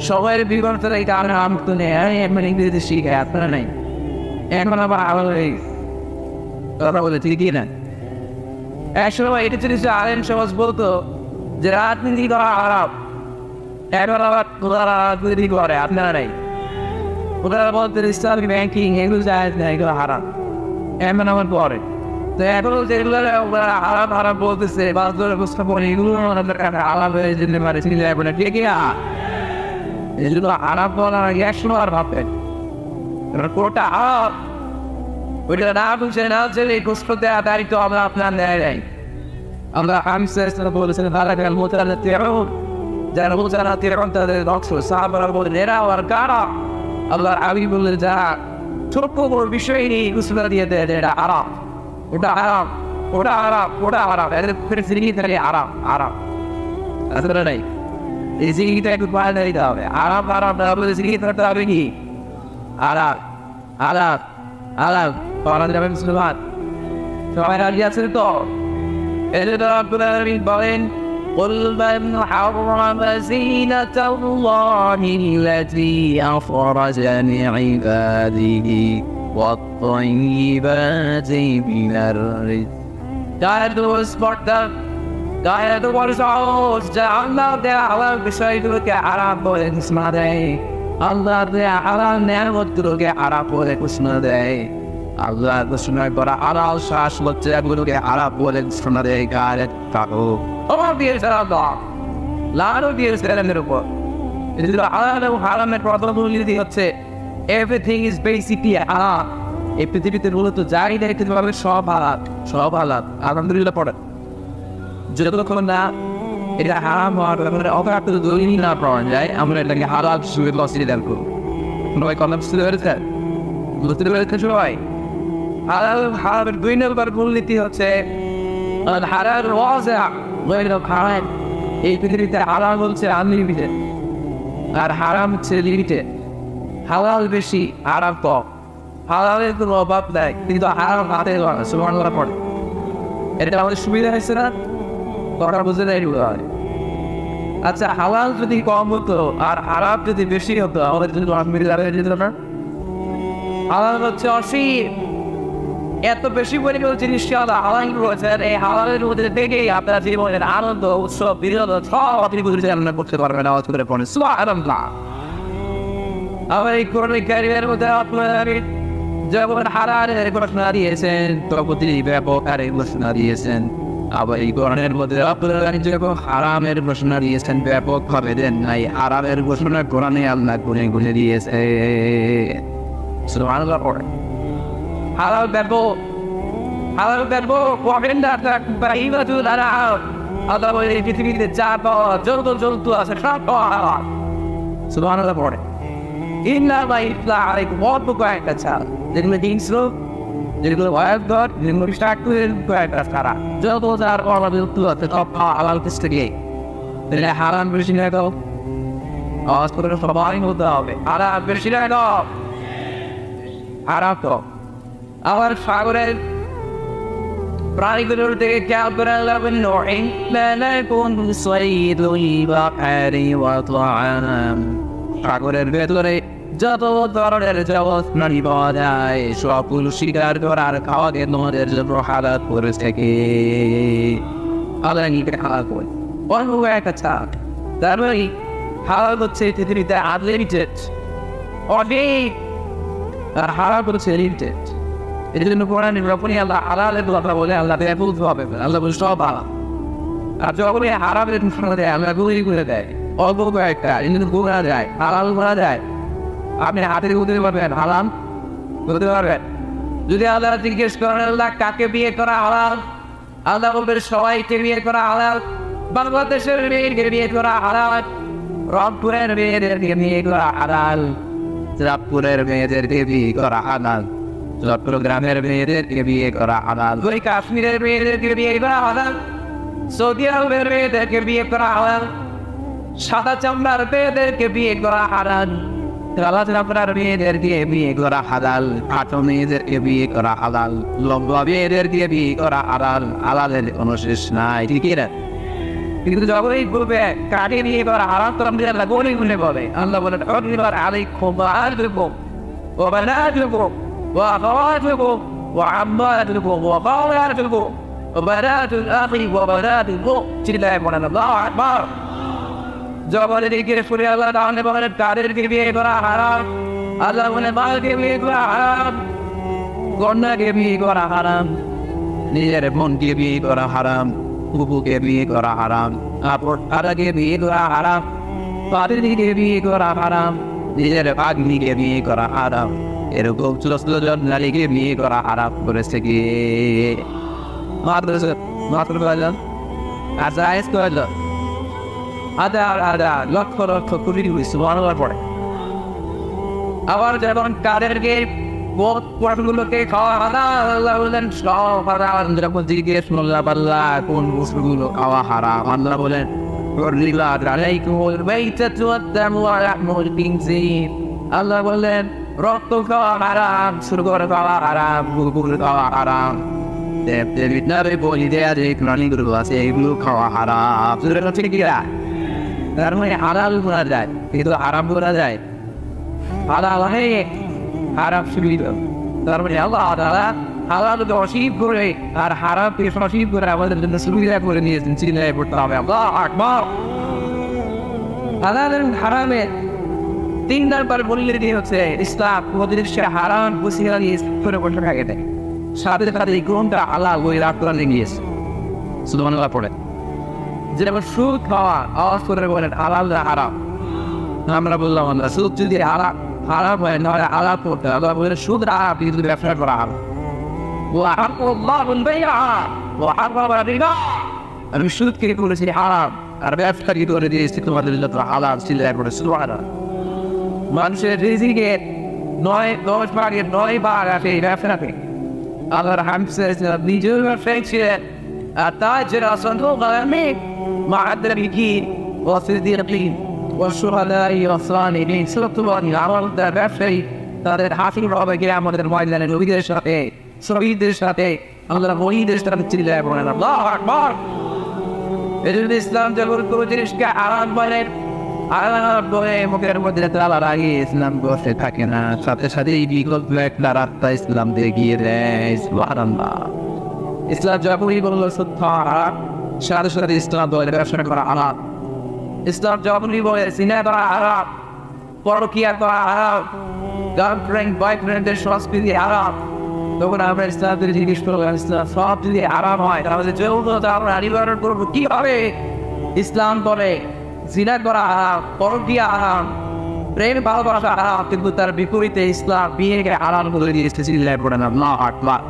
সবাই বিগত এই কারণে আমত নেই, এখন ইংরেজি শিখায়, আপনারা নেই। এখন আবার কথা বলে ঠিকই না। এক সময় এটা জিনিস আরেক সমাজ বলতো যে রাজনীতি করা হারাম, এখন আবার রাজনীতি করে, আপনারা নেই। ওনারা বলতেন ইসলামিক ব্যাংকিং এগুলো যায় না, এগুলো হারাম, এমন আমার পরে। তো এখন যেগুলো হারাম হারাম বলতেছে বাজারের উপস্থাপন, এগুলো আলাপ হয়ে যেতে পারে, চিনে যাবে না, ঠিক না? এই জন্য হারাম বলার আগে একশো আর ভাববেন কোনটা হারাম, ওইটা না বুঝে না জেনে প্রশ্ন দেওয়া দায়িত্ব আমরা আপনার নেয় নাই। আমরা বলেছেন যারা মোজানা তেরো তাদের লক্ষ সাহাবারা বলেন এরা আর কারা? আল্লাহ হাবিব বললেন যারা ছোট্ট বড় বিষয় নিয়ে ঘোষণা দিয়ে দেয় এটা আরাম, ওটা আরাম, ওটা আরাম, ওটা আরাম, এদের জিনিস থাকে আরাম আরাম। আসলে নাই, এই জিনিসটা একটু পায়ে দিতে হবে। আরাম আরাম না বলে জিনিস থাকতে হবে কি আরাম আরাম আরাম পাওয়া যাবে মুসলমান। সবাই রাজি আছেন তো? এই জন্য রব্বুল আলামিন বলেন قل من حرم زينة الله التي أخرج لعباده والطيبات من الرزق. Guide the sport, guide the water source. Allah the halal বিষয়গুলোকে হারাম বলে ঘোষণা দেয়, আল্লাহ the হালাল নেয়ামতগুলোকে হারাম বলে ঘোষণা দেয়, আল্লাহ ঘোষণা করা হালাল শাসনগুলোকে হারাম বলে ঘোষণা দেয়। গায়ে থাকো all দিয়েছে আল্লাহ, লাড়ও দিয়েছে এর উপর। হালাল এবং হারামের প্রথমটি হচ্ছে এভরিথিং ইজ বেসিকলি হালাল। এই পৃথিবীতে মূলত যাই দেখতে পাবে সব হালাল, সব হালাল। আলহামদুলিল্লাহ পড়েন, যতক্ষণ না এটা হারাম হওয়ার ব্যাপারে অকাত দলিল না পাওয়া যায়, আমরা এটাকে হালাল হিসেবে কনসিডার করব। সবাই কথা বুঝতে পেরেছেন? বুঝতে পেরেছেন সবাই? হালাল হারামের 2 নম্বর মূলনীতি হচ্ছে হালাল ওয়াজিআ গায়রু হারাম। এই পৃথিবীতে হালাল হচ্ছে আনলিমিটেড, আর হারাম হচ্ছে লিমিটেড। হালাল বেশি, হারাম কম। হালালের কোনো অভাব নাই, কিন্তু হারাম হাতে ধরা সুবহানাল্লাহ পড়ে। এটা আমাদের সুবিধা হয়েছে না? কথা বুঝে নেই হয়। আচ্ছা, হালাল যদি কম হতো আর হারাম যদি বেশি হতো, আমাদের জন্য যেত না? হালাল হচ্ছে অসীম, এত বেশি পরিমাণ জিনিসকে হালাল করেছেন, এই হালালের মধ্যে থেকেই আপনার জীবনের আনন্দ, উৎসব, বিনোদন সব আপনি পরিচালনা করতে পারবেন। আওয়াজ করে পড়েন সুবহানাল্লাহ। আবার এই কোরআনিক কারিমের মধ্যে আপনার যখন হালালের ঘোষণা দিয়েছেন তখন তিনি ব্যাপক আরে ঘোষণা দিয়েছেন। আবার এই কোরআনের মধ্যে আপনারা যখন হারামের ঘোষণা দিয়েছেন ব্যাপক ভাবে দেন নাই, হারামের ঘোষণা কোরআনে আল্লাহ গুনে গুনে দিয়েছে। সুবহানাল্লাহ পড়ে। হালাল ব্যাপক, হালাল ব্যাপক পাবেন না বাহিরাতুল হারাম। আল্লাহ বলে এই পৃথিবীতে যা পাওয়া যত জন্তু আছে সব পাওয়া হালাল। সুবহানাল্লাহ পড়ে। ইন্না মা ইতলা আলাইকুম অল্প কয়েকটা ছাড়, যেগুলো হিংস্র, যেগুলো ভয়ঙ্কর, যেগুলো বিষাক্তের কয়েকটা ছাড়া যত যার জন্তু আছে সব পাওয়া হালাল থেকে। তাহলে হারাম বেশি না গো? আওয়াজ করে সবাই বলতে হবে হারাম বেশি না গো? হারাম তো। আবার সাগরের প্রাণীগুলোর থেকে খেয়াল করে লাগবেন সাগরের ভেতরে যত ধরনের জগৎ প্রাণী পাওয়া যায় সবগুলো শিকার করার খাওয়াকে তোমাদের জন্য হালাল করে থেকে হালাল করে অন্য একটা ছাড়। তারপরে হালাল হচ্ছে পৃথিবীতে আনলিমিটেড, অনেক, আর হালাল হচ্ছে লিমিটেড। এই জন্য কোরআন যখনই আল্লাহ হালালের কথা বলে আল্লাহ ব্যাপক হবে, আল্লাহ বলে সব হালাল। আর যখনই হারামের ঘোষণা দেয় আল্লাহ গুলি করে দেয় অল্প কয়েকটা, এই জন্য গোনা যায়, হালাল করা যায়। আপনি হাতের করতে পারবেন, হালাল করতে পারবেন। যদি আল্লাহ জিজ্ঞেস করেন আল্লাহ কাকে বিয়ে করা হালাল, আল্লাহ বলবেন সবাইকে বিয়ে করা হালাল। বাংলাদেশের মেয়েকে বিয়ে করা হালাল, রংপুরের মেয়েদেরকে বিয়ে করা হালাল, চাঁদপুরের মেয়েদেরকে বিয়ে করা হালাল, চট্টগ্রামের মেয়েদেরকে বিয়ে করা হালাল, ওই কাশ্মীরের মেয়েদেরকে বিয়ে করা হালাল, সৌদি আরবের মেয়েদেরকে বিয়ে করা হালাল, সাদা চামড়ার মেয়েদেরকে বিয়ে করা হালাল, কালা চামড়ার মেয়েদেরকে বিয়ে করা হালাল, কাটো মেয়েদেরকে বিয়ে করা হালাল, লম্বা মেয়েদেরকে বিয়ে করা হালাল। হালালের কোনো শেষ নাই, ঠিক না? কিন্তু যখনই বলবে কাকে বিয়ে করা হারাম, তো আমরা আল্লাহ গলি গুনে বলে, আল্লাহ বলেন অগ্নিবার আলাইকুম ওয়া আহলিকুম ওয়া বানাতুকুম ওয়া আখাওয়াতুকুম ওয়া আম্মাতুকুম ওয়া খাওয়াতুকুম ওয়া বানাতুল আখি ওয়া বানাতুকুম। চিল্লায় বলেন আল্লাহু আকবার। যখন এদিকে শুনে আল্লাহ তাহলে বলেন কাদেরকে বিয়ে করা হারাম, আল্লাহ বলে মালকে বিয়ে করা হারাম, কন্যাকে বিয়ে করা হারাম, নিজের বোনকে বিয়ে করা হারাম, বুবুকে বিয়ে করা হারাম, আরাকে বিয়ে করা হারাম, পাতিকে বিয়ে করা হারাম, নিজের ভাগ্নিকে বিয়ে করা হারাম। এরকম 14 জন নারীকে বিয়ে করা হারাম করেছে কি মাত্র কয়জন? আচ্ছা আইস কয়জন? আদা লক্ষ লক্ষ কোটি সুবহানাল্লাহ পড়ে। আবার যেমন কাদেরকে পশুগুলোকে খাওয়া হারাম, আল্লাহ বলেন সব হারাম। যখন জিজ্ঞেস করলাম আল্লাহ কোন পশুগুলো খাওয়া হারাম, আল্লাহ বলেন আল্লাহ বললেন রক্ত খাওয়া হারাম, শুকর খাওয়া হারাম, কুকুর খাওয়া হারাম, দেবদেবীর বলি দেয়া যে প্রাণীগুলো আছে এগুলো খাওয়া হারাম। ঠিক না? তার মানে হালাল করা যায় কিন্তু হারাম করা যায়, হালাল হারাম সুবিধা। তার মানে আল্লাহ তাআলা হালালকে অসীম করে আর হারামকে সসীম করে আমাদের জন্য সুবিধা করে নিয়েছেন। চিন্তায় পড়তে হবে আল্লাহু আকবার। হালাল এবং হারামের 3 নাম্বার মূলনীতি হচ্ছে ইসলাম প্রতিষ্ঠা হারাম বুঝিয়ে দিয়ে করে বসে থাকে দেয়, সাথে সাথে এই গ্রহণটা হালাল ওই রাত করে নিয়েছে। সুবহানাল্লাহ পড়ে। যেমন সুদ খাওয়া, আওয়াজ করে বলেন হালাল না হারাম। আমরা বললাম আমরা সুদ যদি হারাম হয় নাহলে হালাল করতে হবে, বলে সুদ হারাম কিন্তু ব্যবসা করা হারাম। আমি সুদকে করেছি হারাম, আর ব্যবসাকে করে দিয়েছি তোমাদের জন্য হালাল সিলাই করে সুবহানাল্লাহ। মানুষের রিজিকে 9-10 ভাগের 9 ভাগ আছে এই ব্যবসাতে। আল্লাহর হাবিব নিজেও ব্যবসায়ী ছিলেন, আর তার যারা সন্তুল আমি মাহাদ্দাবিকি ওয়াসিদ্দিকিন ওয়াসশুহাদাই ওয়াসসালিহিন সত্যবাদী আমাদের ব্যবসায়ী তাদের হাসিল হবে কিয়ামতের ময়দানে নবীদের সাথে, শহীদদের সাথে, আল্লাহর ওলিদের সাথে চিল্লায় বলেন আল্লাহু আকবার। এজন্য ইসলাম যখন কোনো জিনিসকে আরাম বলেন, আরাম বলে মুখের মধ্যে তালা লাগিয়ে ইসলাম বসে থাকে না, সাথে সাথে এই বিকল্প একটা রাস্তা ইসলাম দেখিয়ে দেয়। সুবহানাল্লাহ। ইসলাম যখনই বলল সত্য হারাম, সাথে সাথে ইসলাম বলে ব্যবসা করা হারাম। ইসলাম যখনই বলে সিনা করা হারাম, পরকীয়া করা হারাম, গার্লফ্রেন্ড বয়ফ্রেন্ডের সংস্কৃতি হারাম, তখন আমরা ইসলামদের জিজ্ঞেস করবো ইসলাম সব যদি আরাম হয় তাহলে যৌনতা আমরা নিবারণ করবো কি হবে? ইসলাম বলে জিনা করা হারাম, পরকীয়া হারাম, প্রেম ভালোবাসা হারাম, কিন্তু তার বিপরীতে ইসলাম বিয়েকে হারাম করে দিয়েছে। চিল্লায় পড়েন আল্লাহু আকবার।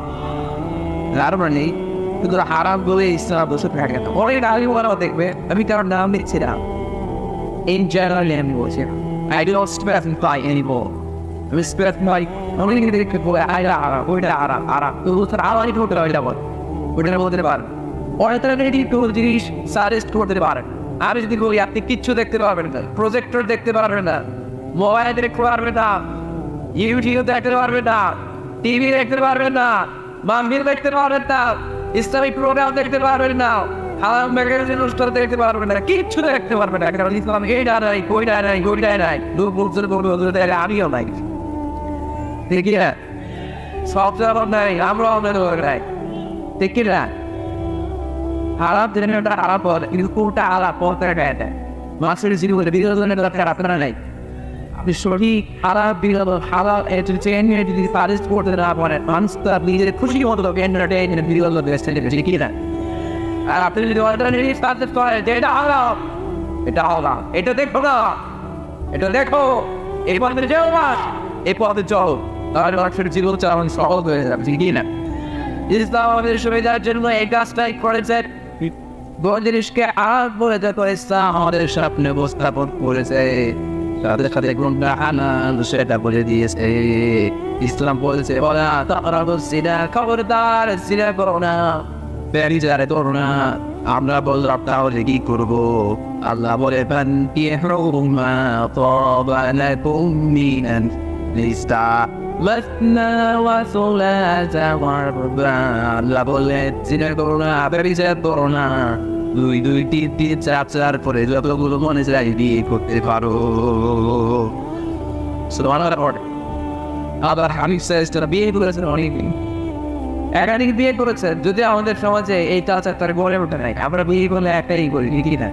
আর মানে কিন্তু হারাম বলে ইসলাম বসে থাকে না। অনেক আলিমরাও দেখবে, আমি কারোর নাম নিচ্ছি না, ইন জেনারেলি আমি বলছি, I don't specify anymore. আমি specify অনেক দেখে বলে আইরা হারাম, ওইটা হারাম, হারাম তো তার আলাদা ঠোঁটের ওইটা বল, ওইটা বলতে পারেন। অনেক জিনিস সাজেস্ট করতে পারেন। আমি যদি বলি আপনি কিচ্ছু দেখতে পারবেন না, প্রজেক্টর দেখতে পারবেন না, মোবাইল দেখতে পারবেন না, ইউটিউব দেখতে পারবেন না, টিভি দেখতে পারবেন না, মাহফিল দেখতে পারবেন না, ইসলামিক প্রোগ্রাম দেখতে পারবেন না, হালাল ম্যাগাজিন অনুষ্ঠান দেখতে পারবেন না, কিচ্ছু দেখতে পারবেন না, কারণ ইসলাম এইটা নাই, ওইটা নাই, ওইটা নাই, লোক বলছেন বলবে আমিও নাই, ঠিক না? সব জায়গা নাই, আমরাও নাই, ঠিক না? হারাম জেনারেলটা হারাম পথ, কিন্তু কোনটা হারাম পথ দেয় মাছের জীবনে বিনোদনের দরকার আপনারা নাই। আপনি সঠিক হারাম বিনোদন হালাল এন্টারটেইনমেন্ট যদি সাজেস্ট করতে না পারেন, মানুষ তো নিজের খুশি মতো এন্টারটেইনমেন্ট বিনোদন বেছে নেবে, ঠিক না? আর আপনি যদি অল্টারনেটিভ সাজেস্ট করেন যে এটা হারাম, এটা হারাম, এটা দেখো না, এটা দেখো, এই পথে যাও না, এই পথে চলো, তাহলে মানুষের জীবন চালানো সহজ হয়ে যাবে, ঠিক না? ইসলাম আমাদের সুবিধার জন্য এই কাজটাই করেছে। কোন জিনিসকে আর বলে দেখো ইসলাম আমাদের সামনে উপস্থাপন করেছে, সাথে সাথে কোনটা হালাল সেটা বলে দিয়েছে। ইসলাম বলেছে বলা তাকরাবুজ জিনা, খবরদার জিনা করো না, ব্যভিচার করো না। আমরা বললাম তাহলে কি করবো? আল্লাহ বলে ফানকিহু মা তাবা লাকুম মিনান নিসা মাসনা ওয়া সুলাসা ওয়া রুবা। আল্লাহ বলে জিনা করো না, ব্যভিচার করো না, 2, 3, 4 করে যতগুলো মনে চাই বিয়ে করতে পারো। সুবহানাল্লাহ। আবার হাবিব সাল্লাল্লাহু বিয়ে করেছেন অনেকদিন, একাধিক বিয়ে করেছেন। যদি আমাদের সমাজে এই কালচার তার গড়ে ওঠে নাই, আমরা বিয়ে করলে একটাই করি, কি না?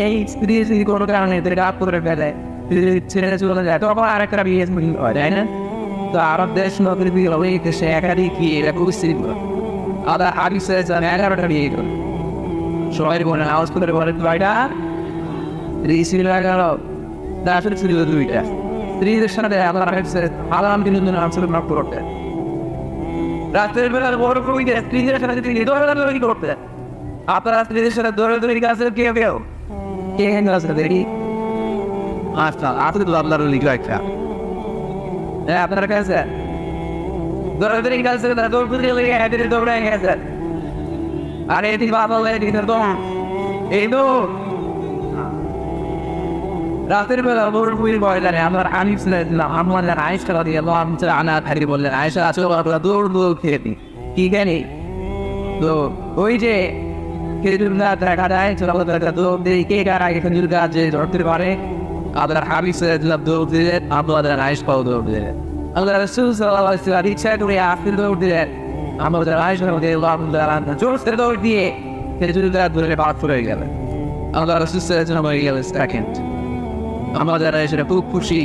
এই স্ত্রী যদি কোনো কারণে এদের রাত করে ফেলে, ছেড়ে চলে যায়, তখন আরেকটা বিয়ে হয়, তাই না? তো আরব দেশ নগরী বিয়ে হবে, সে একাধিক বিয়ে, এটা খুব স্থির। আবার হাবিব সাল্লাল্লাহু 11টা বিয়ে করে সবাই বলে আওয়াজ করে বলে 2টা স্ত্রী ছিল, 11 তারপরে ছিল 2টা স্ত্রীদের সাথে আল্লাহ হালাল বিনোদন আচরণ না করতে। রাতের বেলা বড় কবিতা স্ত্রীদের সাথে তিনি দৌড়াদৌড়ি করতে। আপনারা স্ত্রীদের সাথে দৌড়াদৌড়ি কাছে কে কেউ কে আছে দেখি? আচ্ছা, আপনি তো আল্লাহর লিখা একটা, হ্যাঁ আপনার কাছে দৌড়াদৌড়ি কাছে দৌড়াই গেছে। আরে এটি বাবা এই তো রাতের বেলা বড় বুড়ি বয়লারে আমার আনিস আমার আয়েশা রাদিয়াল্লাহু আনহা ভাই বললেন, আয়েশা আসলে দৌড় খেয়ে কি জানি তো ওই যে খেজুর গাছ দেখা যায়, দৌড় দিয়ে কে আগে খেজুর গাছ যে ধরতে পারে, আবার হাবিব সাল্লাল্লাহু দৌড় দিলেন, আমাদের আয়েশাও দৌড় দিলেন। আল্লাহ রাসূল সাল্লাল্লাহু আলাইহি ওয়াসাল্লাম ইচ্ছা করে আপনি দৌড় দিলেন, আমাদের আয়েশা রাদিয়াল্লাহু আনহা জোরসে দৌড় দিয়ে খেজুর গাছ ধরে পার হয়ে গেলেন। আল্লাহ রাসূল সাল্লাল্লাহু আলাইহি ওয়াসাল্লাম সেকেন্ড আমাদের আয়েশা খুব খুশি।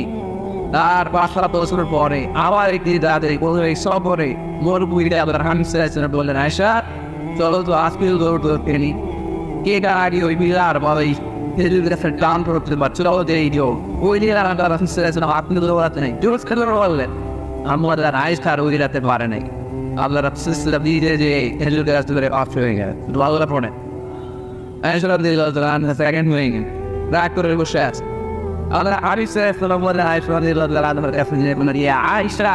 তার 5 বছর পরে আবার একদিন তাদের এই সফরে মরুভূমিতে আবার হাবিব সাল্লাল্লাহু আলাইহি ওয়াসাল্লাম বললেন, আয়েশা চলো তো আজকে দৌড় খেলি, কে গাড়ি ওই বিলার বলে খেজুর গাছের ডান ধরতে পারছো, চলো দিয়ে দিও ওই দিয়ে আল্লাহ রাসূল সাল্লাল্লাহু আলাইহি ওয়াসাল্লাম আপনি দৌড়াতে নেই, জোরস খেলে বললেন। আমাদের আয়েশা আর ওই রাতে পারে নাই, আল্লাহ রাসূল সাল্লাল্লাহু আলাইহি ওয়াসাল্লাম নিজে যে খেজুর গাছ ধরে অফ হয়ে গেল। আল্লাহ পড়ে আয়েশা রাদিয়াল্লাহু আনহা সেকেন্ড হয়ে গেলেন, রাগ করে বসে আছে। আল্লাহ আয়েশা সাল্লাল্লাহু বলে আয়েশা রাদিয়াল্লাহু আনহার কাছে যে বলেন, ইয়া আয়েশা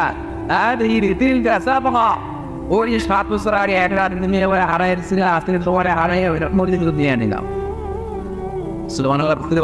هذه تلك سابقة ওই 7 বছর আগে এক রাত তুমি হারাইছিল, আজকে তোমার হারাই মরে দিল দিয়ে নিলাম। সুবহানাল্লাহ।